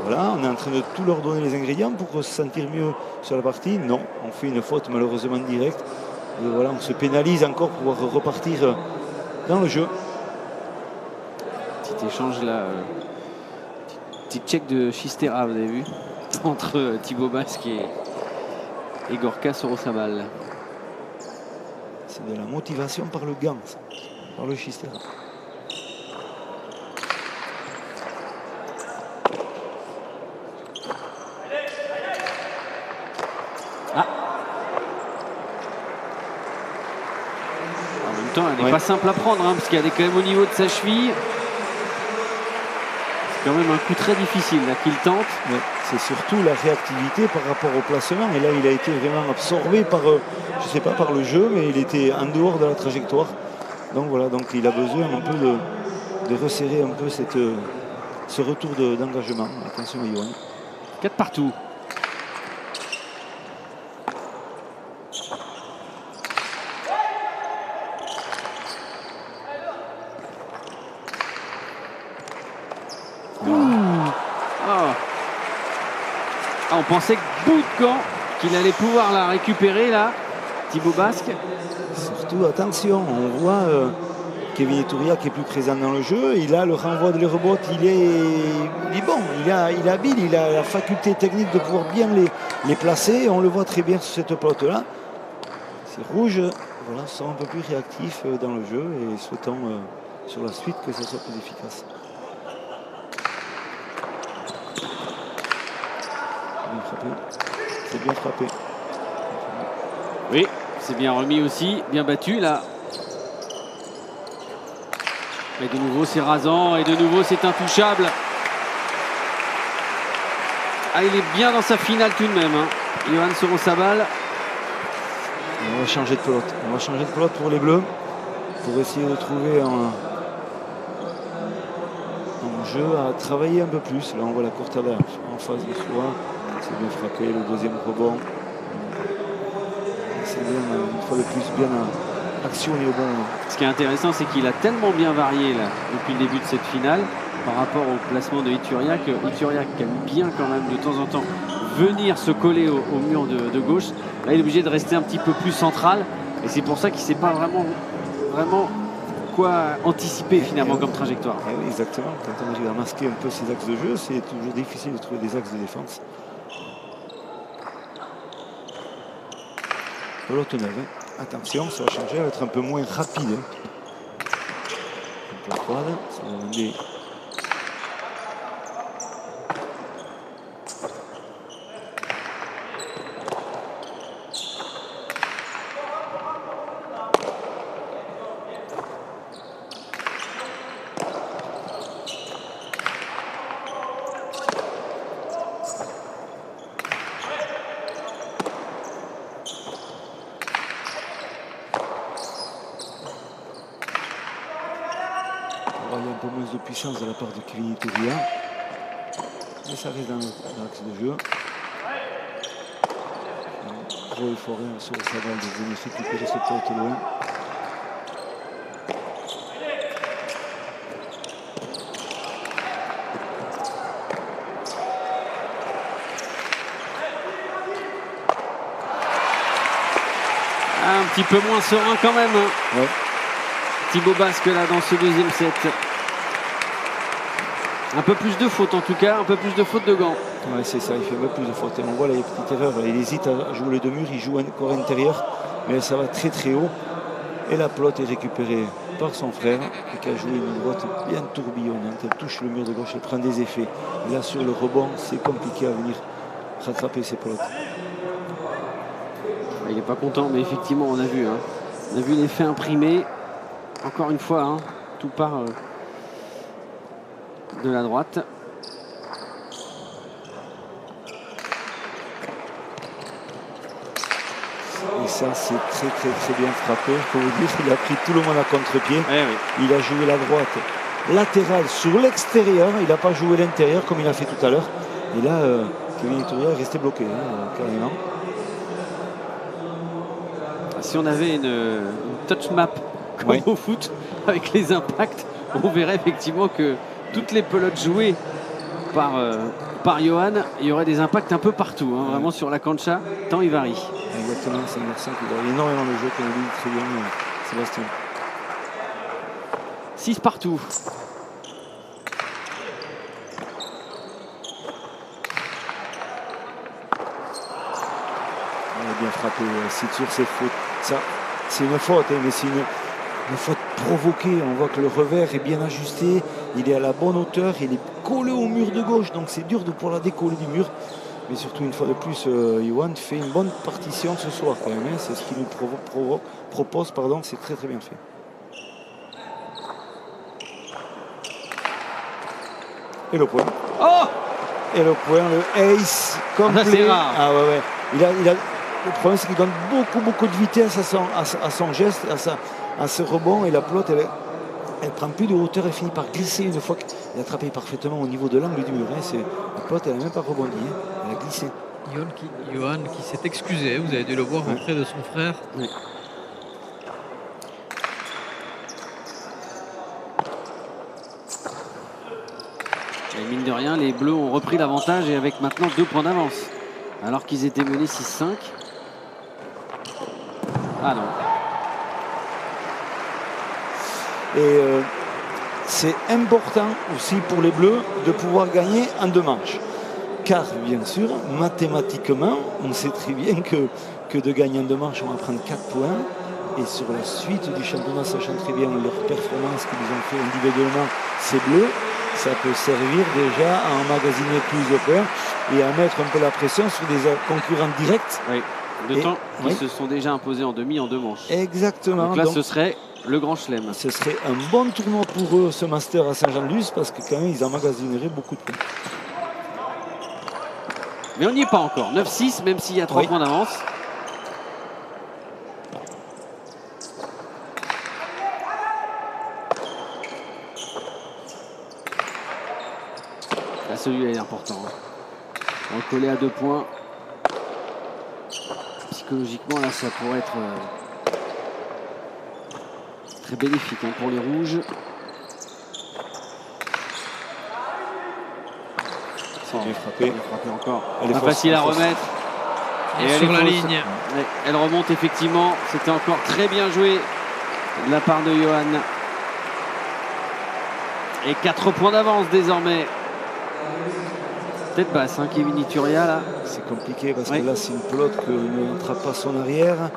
Voilà, on est en train de tout leur donner les ingrédients pour se sentir mieux sur la partie. Non, on fait une faute malheureusement directe. Et voilà, on se pénalise encore pour pouvoir repartir dans le jeu.
Petit échange là, petit check de Chistera, vous avez vu, entre Thibaut Basque et Gorka Sorosabal.
C'est de la motivation par le gant, ça, par le Chistera.
En même temps, elle n'est pas simple à prendre, parce qu'elle est quand même au niveau de sa cheville. C'est quand même un coup très difficile là qu'il tente.
Ouais, c'est surtout la réactivité par rapport au placement. Et là, il a été vraiment absorbé par, je sais pas, par le jeu, mais il était en dehors de la trajectoire. Donc voilà, donc il a besoin un peu de resserrer un peu ce retour d'engagement. Attention à Johan.
4 partout. On pensait que bout de camp qu'il allait pouvoir la récupérer là, Thibaut Basque.
Surtout attention, on voit Kevin Etouria qui est plus présent dans le jeu. Il a le renvoi de les rebotes, il est bon, il est habile, il a la faculté technique de pouvoir bien les placer. On le voit très bien sur cette pelote là. Ces Rouges voilà, sont un peu plus réactifs dans le jeu et souhaitons sur la suite que ça soit plus efficace. C'est bien frappé.
Oui, c'est bien remis aussi, bien battu là. Et de nouveau c'est rasant et de nouveau c'est intouchable. Ah, il est bien dans sa finale tout de même, Johan Sorosabal.
On va changer de pelote. On va changer de pelote pour les Bleus pour essayer de trouver un jeu à travailler un peu plus. Là on voit la Cortada en face de soi. C'est bien frappé, le deuxième rebond. C'est bien, une fois de plus, bien actionné au bon moment.
Ce qui est intéressant, c'est qu'il a tellement bien varié là, depuis le début de cette finale par rapport au placement de Etouria, que Etouria aime bien quand même de temps en temps venir se coller au mur de gauche. Là, il est obligé de rester un petit peu plus central. Et c'est pour ça qu'il ne s'est pas vraiment quoi anticiper finalement comme trajectoire.
Eh oui, exactement. Quand on arrive à masquer un peu ces axes de jeu, c'est toujours difficile de trouver des axes de défense. Pelote neuve. Attention, ça va changer, elle va être un peu moins rapide. Un peu froide. Ça va demander... Il y a un peu moins de puissance de la part de Kevin Ituria. Mais ça reste dans l'axe de jeu. Joël Forêt sur sa balle de Zénéfi qui peut rester peut-être loin.
Un petit peu moins serein quand même.
Ouais.
Thibaut Basque là dans ce deuxième set. Un peu plus de fautes en tout cas, un peu plus de fautes de gants.
Ouais, c'est ça, il fait un peu plus de fautes. On voit là, il y a une petite erreur. Il hésite à jouer les deux murs, il joue encore intérieur, mais ça va très très haut. Et la pelote est récupérée par son frère, qui a joué une droite bien tourbillonnante. Elle touche le mur de gauche, elle prend des effets. Et là, sur le rebond, c'est compliqué à venir rattraper ces pelotes.
Il n'est pas content, mais effectivement, on a vu. Hein. On a vu l'effet imprimé. Encore une fois, hein, tout part de la droite.
Et ça, c'est très très très bien frappé. Il faut vous dire, il a pris tout le monde à contre-pied.
Eh oui.
Il a joué la droite latérale sur l'extérieur. Il n'a pas joué l'intérieur comme il a fait tout à l'heure. Et là, Kevin Ituria est resté bloqué, carrément.
Si on avait une touch map comme au foot, avec les impacts, on verrait effectivement que toutes les pelotes jouées par Johan, il y aurait des impacts un peu partout, hein, vraiment sur la cancha, tant il varie.
Exactement, c'est un garçon qui varie énormément le jeu, comme dit très bien Sébastien.
6 partout.
Il a bien frappé, c'est sûr, c'est faute. Ça, c'est une faute, hein, mais c'est une faute provoquée. On voit que le revers est bien ajusté, il est à la bonne hauteur, il est collé au mur de gauche, donc c'est dur de pouvoir la décoller du mur. Mais surtout, une fois de plus, Johan fait une bonne partition ce soir quand même. Hein. C'est ce qu'il nous propose, pardon, c'est très très bien fait. Et le point.
Oh!
Et le point, le ace complet.
Ah, c'est rare.
Ah ouais, ouais. Le problème, c'est qu'il donne beaucoup de vitesse à son geste, à ce rebond. Et la pelote, elle prend plus de hauteur, elle finit par glisser une fois qu'elle est attrapée parfaitement au niveau de l'angle du mur. Hein. La pelote, elle n'a même pas rebondi, hein. Elle a glissé.
Johan qui s'est excusé, vous avez dû le voir auprès de son frère.
Oui. Et mine de rien, les Bleus ont repris l'avantage et avec maintenant 2 points d'avance. Alors qu'ils étaient menés 6-5. Ah non.
Et c'est important aussi pour les Bleus de pouvoir gagner en 2 manches. Car, bien sûr, mathématiquement, on sait très bien que de gagner en 2 manches, on va prendre 4 points. Et sur la suite du championnat, sachant très bien leur performance qu'ils ont fait individuellement, ces Bleus, ça peut servir déjà à emmagasiner plus de points et à mettre un peu la pression sur des concurrents directs.
Oui. D'autant qu'ils se sont déjà imposés en demi en 2 manches.
Exactement.
Donc là, ce serait le grand chelem.
Ce serait un bon tournoi pour eux, ce Master à Saint-Jean-de-Luz, parce que quand même, ils emmagasineraient beaucoup de points.
Mais on n'y est pas encore. 9-6, même s'il y a 3 points d'avance. Là, celui-là est important. Recoller à 2 points. Psychologiquement, là, ça pourrait être très bénéfique pour les Rouges.
Bien frappé.
Bien frappé encore.
Elle est
pas
force,
facile à remettre.
Et sur la ligne.
Elle remonte effectivement. C'était encore très bien joué de la part de Johan. Et 4 points d'avance désormais. Peut-être basse, hein, Kevin Iturria là.
C'est compliqué parce que là, c'est une pelote que ne rattrape pas son arrière.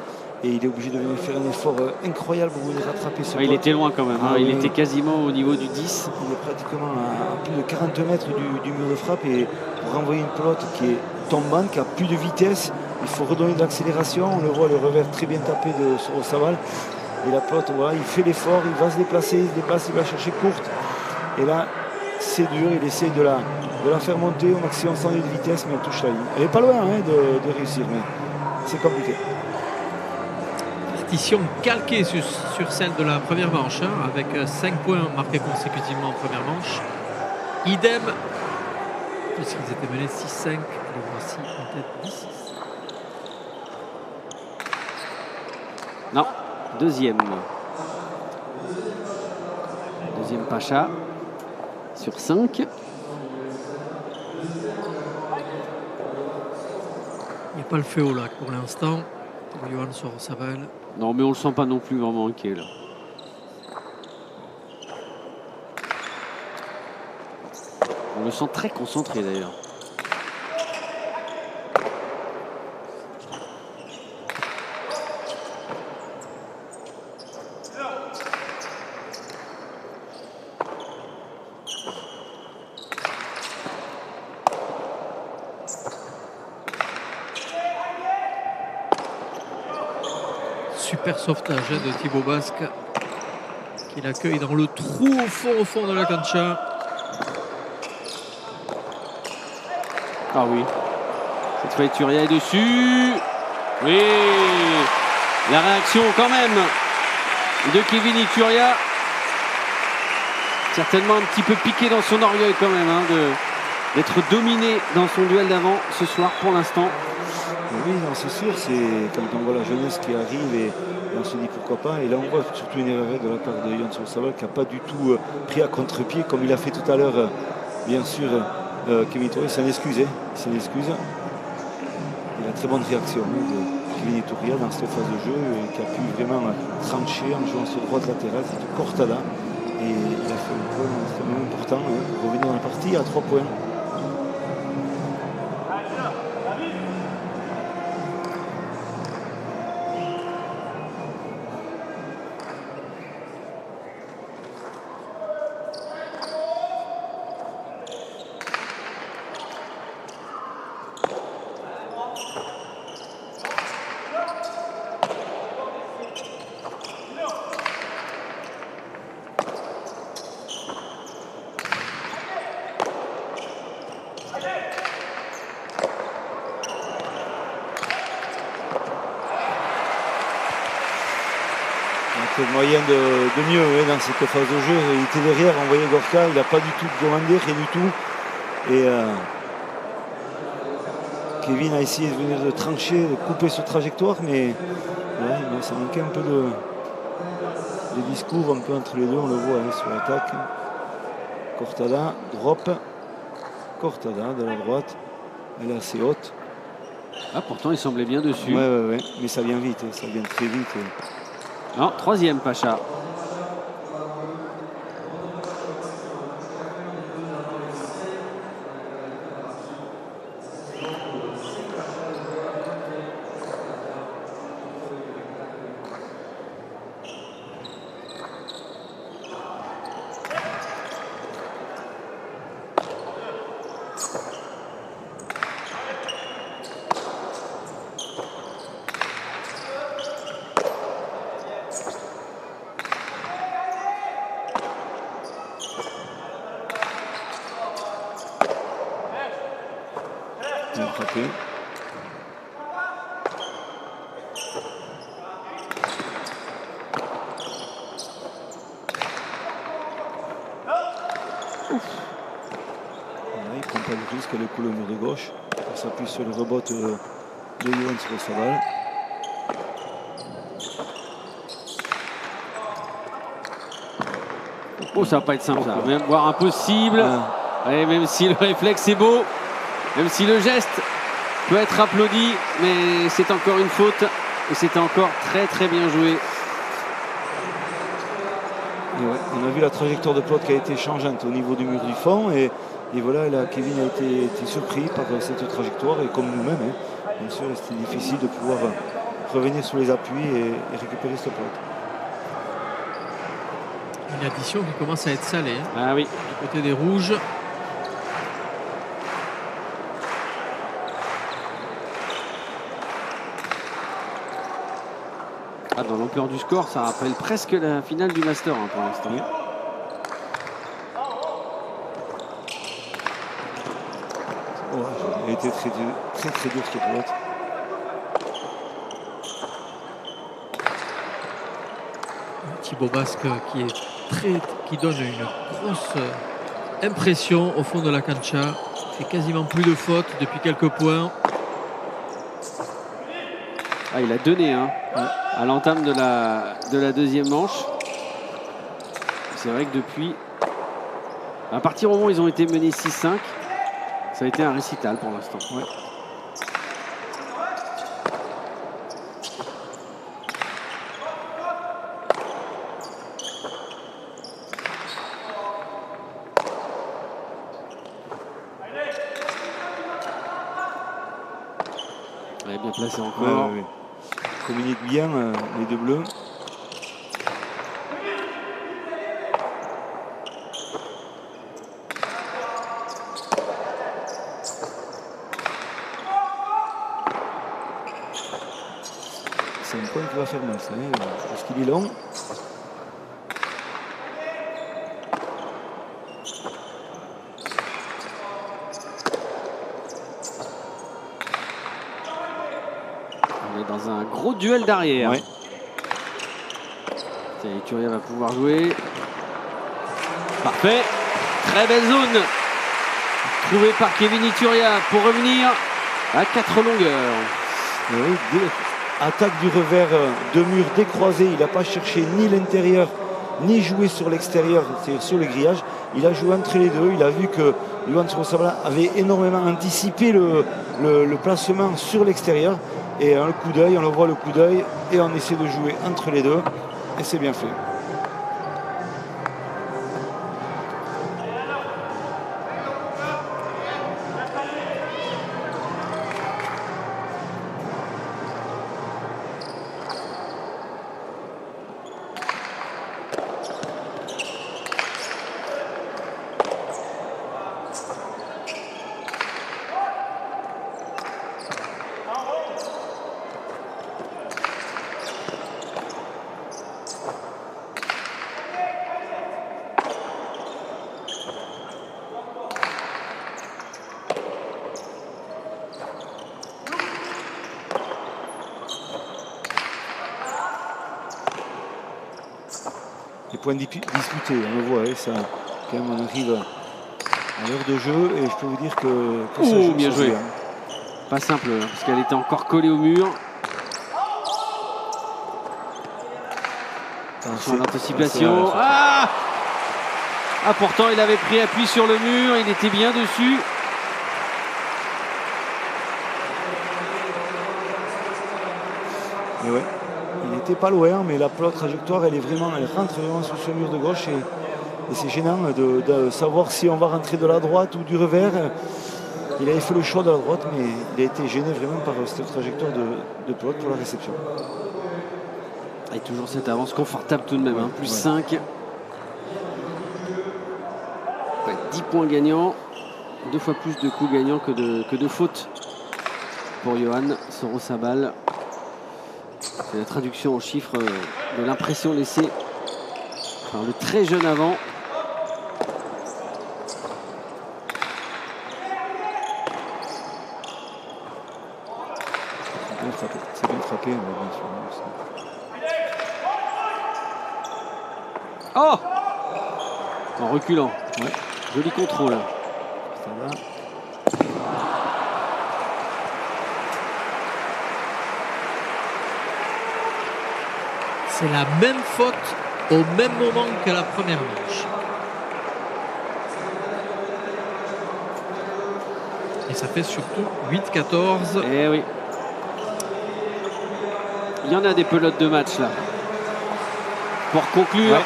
Et il est obligé de venir faire un effort incroyable pour venir rattraper ce
Il était loin quand même, hein. Il était quasiment au niveau du 10.
Il est pratiquement à plus de 40 mètres du mur de frappe. Et pour renvoyer une pelote qui est tombante, qui a plus de vitesse, il faut redonner de l'accélération. On le voit, le revers très bien tapé de Sorosaval. Et la pelote, voilà, il fait l'effort, il va se déplacer, il va chercher courte. Et là, c'est dur, il essaie de la faire monter au maximum sans de vitesse, mais elle touche la ligne. Elle n'est pas loin hein, de réussir, mais c'est compliqué.
Partition calquée sur celle de la première manche, hein, avec 5 points marqués consécutivement en première manche. Idem, puisqu'ils étaient menés 6-5, les voici en tête 10-6.
Non, deuxième Pacha sur 5.
Il n'y a pas le feu au lac pour l'instant pour Johan Sorosaval.
Non, mais on le sent pas non plus vraiment inquiet là. On le sent très concentré d'ailleurs.
Super sauvetage de Thibaut Basque qui l'accueille dans le trou au fond de la cancha.
Ah oui. Cette fois Iturria est dessus. Oui. La réaction quand même de Kevin Iturria. Certainement un petit peu piqué dans son orgueil quand même hein, d'être dominé dans son duel d'avant ce soir pour l'instant.
Oui, c'est sûr, c'est quand on voit la jeunesse qui arrive et on se dit pourquoi pas. Et là, on voit surtout une erreur de la part de Johan Sorosaval qui n'a pas du tout pris à contre-pied comme il a fait tout à l'heure, bien sûr, Kevin Iturria. C'est une excuse. C'est une excuse. Il a très bonne réaction de Kevin Iturria dans cette phase de jeu qui a pu vraiment trancher en jouant sur droite latérale. C'est du Cortada. Et il a fait un point extrêmement important pour revenir dans la partie à 3 points. Moyen de mieux hein, dans cette phase de jeu. Il était derrière, on voyait Gorka, il n'a pas du tout demandé, rien du tout. Et Kevin a essayé de venir de trancher, de couper cette trajectoire, mais ouais, ça manquait un peu de discours un peu entre les deux, on le voit hein, sur l'attaque. Cortada, drop. Cortada de la droite, elle est assez haute.
Ah, pourtant il semblait bien dessus.
Ouais, mais ça vient vite, ça vient très vite.
Non, troisième Pacha.
Frappé. Il prend pas de risque, elle est coule au mur de gauche. Il s'appuie sur le rebot de Johan Sorosaval.
Oh, ça va pas être simple ça, même voire impossible. Ouais, même si le réflexe est beau, même si le geste peut être applaudi, mais c'est encore une faute et c'était encore très très bien joué.
On a vu la trajectoire de pelote qui a été changeante au niveau du mur du fond. Et voilà, là, Kevin a été surpris par cette trajectoire. Et comme nous-mêmes, hein, bien sûr, c'était difficile de pouvoir revenir sur les appuis et récupérer cette pelote.
Une addition qui commence à être salée. Hein.
Ah oui.
Du côté des rouges.
Ah, dans l'ampleur du score, ça rappelle presque la finale du Master hein, pour l'instant.
Oui. Il a été très dur cette pelote.
Thibaut Basque qui donne une grosse impression au fond de la cancha. Il fait quasiment plus de fautes depuis quelques points.
Ah, il a donné hein, à l'entame de la deuxième manche. C'est vrai que depuis, à partir du moment où ils ont été menés 6-5, ça a été un récital pour l'instant. Ouais. Bien placé encore.
Ouais. Communique bien les deux bleus. C'est un point qui va faire mal, ça, parce qu'il est long.
Dans un gros duel d'arrière.
Ouais.
Ituria va pouvoir jouer. Parfait. Très belle zone trouvée par Kevin Ituria pour revenir à 4 longueurs.
Oui, attaque du revers de mur décroisé. Il n'a pas cherché ni l'intérieur ni joué sur l'extérieur, c'est-à-dire sur le grillage. Il a joué entre les deux. Il a vu que Yohan Sorosabala avait énormément anticipé le placement sur l'extérieur. Et un coup d'œil, on le voit le coup d'œil et on essaie de jouer entre les deux et c'est bien fait. Les points disputés, on le voit, ça, quand même, on arrive à l'heure de jeu et je peux vous dire que ça joue
bien joué. Pas simple, parce qu'elle était encore collée au mur. Attention à l'anticipation. Ah, pourtant il avait pris appui sur le mur, il était bien dessus.
Et ouais. Il n'était pas loin, mais la trajectoire, elle rentre vraiment sur ce mur de gauche et c'est gênant de savoir si on va rentrer de la droite ou du revers. Il avait fait le choix de la droite, mais il a été gêné vraiment par cette trajectoire de pelote pour la réception.
Et toujours cette avance confortable tout de même, hein, plus 5. Ouais, 10 points gagnants, 2 fois plus de coups gagnants que de fautes pour Yohan Sorosabal. C'est la traduction en chiffres de l'impression laissée par le très jeune avant.
C'est bien frappé, bien sûr.
Oh, en reculant. Ouais. Joli contrôle.
Ça va.
C'est la même faute au même moment que la première manche. Et ça fait surtout 8-14.
Eh oui. Il y en a des pelotes de match là. Pour conclure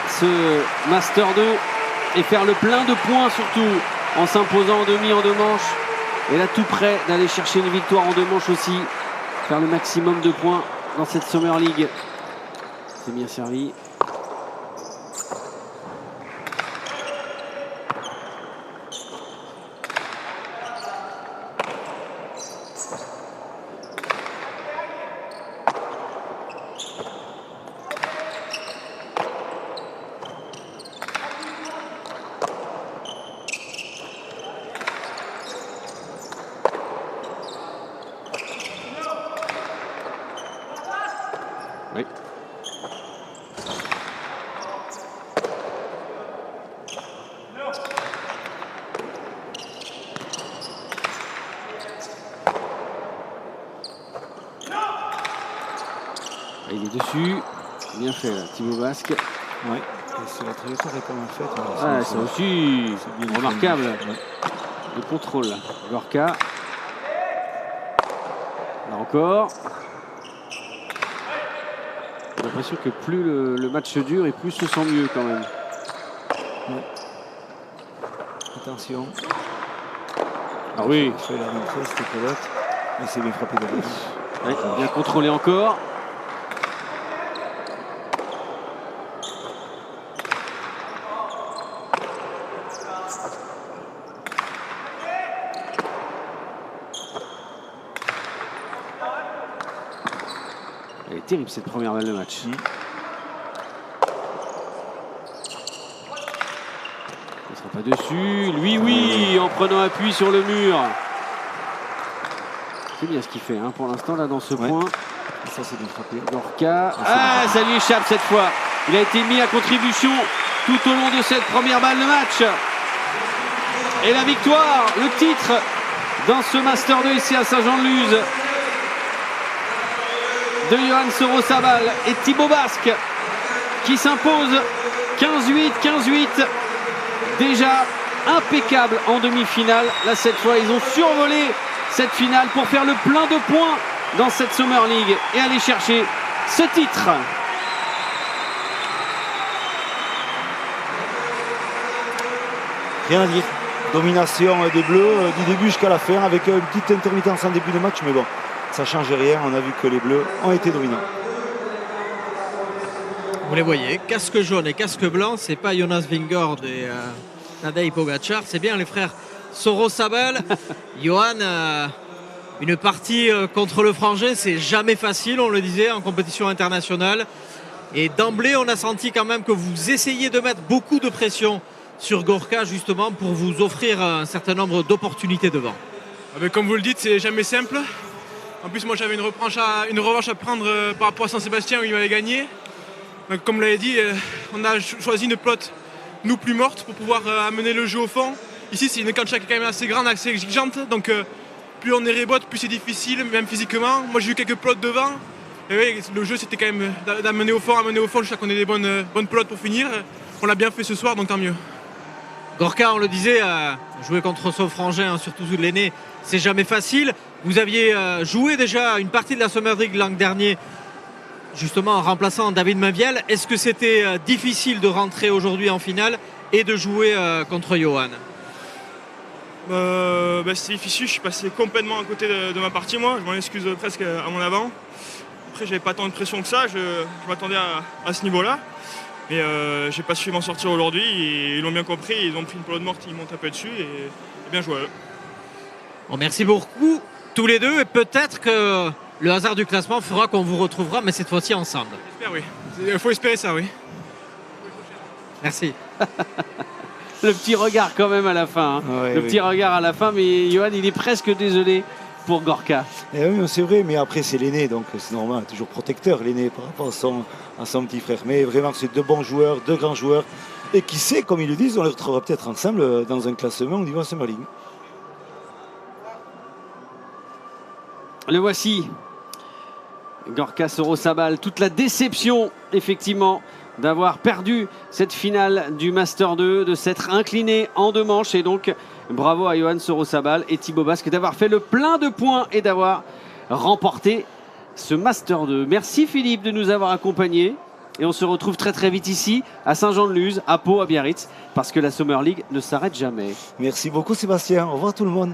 ce Master 2 et faire le plein de points surtout en s'imposant en demi, en 2 manches. Et là tout près d'aller chercher une victoire en 2 manches aussi. Faire le maximum de points dans cette Summer League. C'est bien servi. Oui. Il est dessus. Bien fait là, Thibaut Basque.
Ouais. Et la trajectoire est quand même faite.
Ah, ça aussi,
c'est bien
remarquable.
fait. Ouais.
Le contrôle là. Gorka. Là encore. J'ai l'impression que plus le match dure et plus se sent mieux quand même.
Ouais. Attention.
Ah oui.
Il fait la rentrée, c'était pelote. Et c'est bien frappé de l'autre.
Ouais, bien contrôlé encore. Elle est terrible cette première balle de match. Il ne sera pas dessus. Lui, oui, en prenant appui sur le mur. C'est bien ce qu'il fait pour l'instant là dans ce point.
Et ça c'est bien frappé.
Gorka. Ah, ça lui échappe cette fois. Il a été mis à contribution tout au long de cette première balle de match. Et la victoire, le titre dans ce Master 2 ici à Saint-Jean-de-Luz de Yohan Sorosabal et Thibaut Basque qui s'impose 15-8, 15-8. Déjà impeccable en demi-finale. Là cette fois ils ont survolé cette finale pour faire le plein de points dans cette Summer League et aller chercher ce titre.
Rien à dire. Domination des Bleus du début jusqu'à la fin avec une petite intermittence en début de match, mais bon, ça ne change rien. On a vu que les Bleus ont été dominants.
Vous les voyez, casque jaune et casque blanc, c'est pas Jonas Vingegaard et Tadej Pogačar, c'est bien les frères Sorosabal. Yohan, une partie contre le Frangin, c'est jamais facile, on le disait, en compétition internationale. Et d'emblée, on a senti quand même que vous essayez de mettre beaucoup de pression sur Gorka, justement, pour vous offrir un certain nombre d'opportunités devant.
Ah ben, comme vous le dites, c'est jamais simple. En plus, moi, j'avais une revanche à prendre par rapport à Saint-Sébastien où il m'avait gagné. Donc, comme vous l'avez dit, on a choisi une pelote, nous, plus morte pour pouvoir amener le jeu au fond. Ici, c'est une cancha qui est quand même assez grande, assez exigeante. Donc, plus on est rébote, plus c'est difficile, même physiquement. Moi, j'ai eu quelques pelotes devant. Et oui, le jeu, c'était quand même d'amener au fond, jusqu'à qu'on ait des bonnes pelotes pour finir. On l'a bien fait ce soir, donc tant mieux.
Gorka, on le disait, jouer contre son frangin, surtout sous l'aîné, c'est jamais facile. Vous aviez joué déjà une partie de la Summer League l'an dernier, justement en remplaçant David Mainviel. Est-ce que c'était difficile de rentrer aujourd'hui en finale et de jouer contre Yohan?
C'était difficile, je suis passé complètement à côté de ma partie, moi. Je m'en excuse presque à mon avant. Après, j'avais pas tant de pression que ça, je m'attendais à ce niveau-là. Mais j'ai pas su m'en sortir aujourd'hui et ils l'ont bien compris, ils ont pris une pelote morte, ils m'ont tapé dessus et bien joué à eux.
Bon, merci beaucoup tous les deux et peut-être que le hasard du classement fera qu'on vous retrouvera, mais cette fois-ci ensemble.
J'espère, oui. Il faut espérer ça, oui.
Merci.
Le petit regard quand même à la fin.
Ouais,
le petit regard à la fin, mais Yohan, il est presque désolé pour Gorka.
Et oui, c'est vrai, mais après c'est l'aîné, donc c'est normal, toujours protecteur l'aîné par rapport à son petit frère. Mais vraiment, c'est deux bons joueurs, deux grands joueurs. Et qui sait, comme ils le disent, on les retrouvera peut-être ensemble dans un classement au niveau Summer League.
Le voici. Gorka Sorosabal, toute la déception, effectivement, d'avoir perdu cette finale du Master 2, de s'être incliné en 2 manches. Et donc, bravo à Yohan Sorosabal et Thibaut Basque d'avoir fait le plein de points et d'avoir remporté ce Master 2. Merci Philippe de nous avoir accompagnés. Et on se retrouve très très vite ici, à Saint-Jean-de-Luz, à Pau, à Biarritz, parce que la Summer League ne s'arrête jamais.
Merci beaucoup Sébastien, au revoir tout le monde.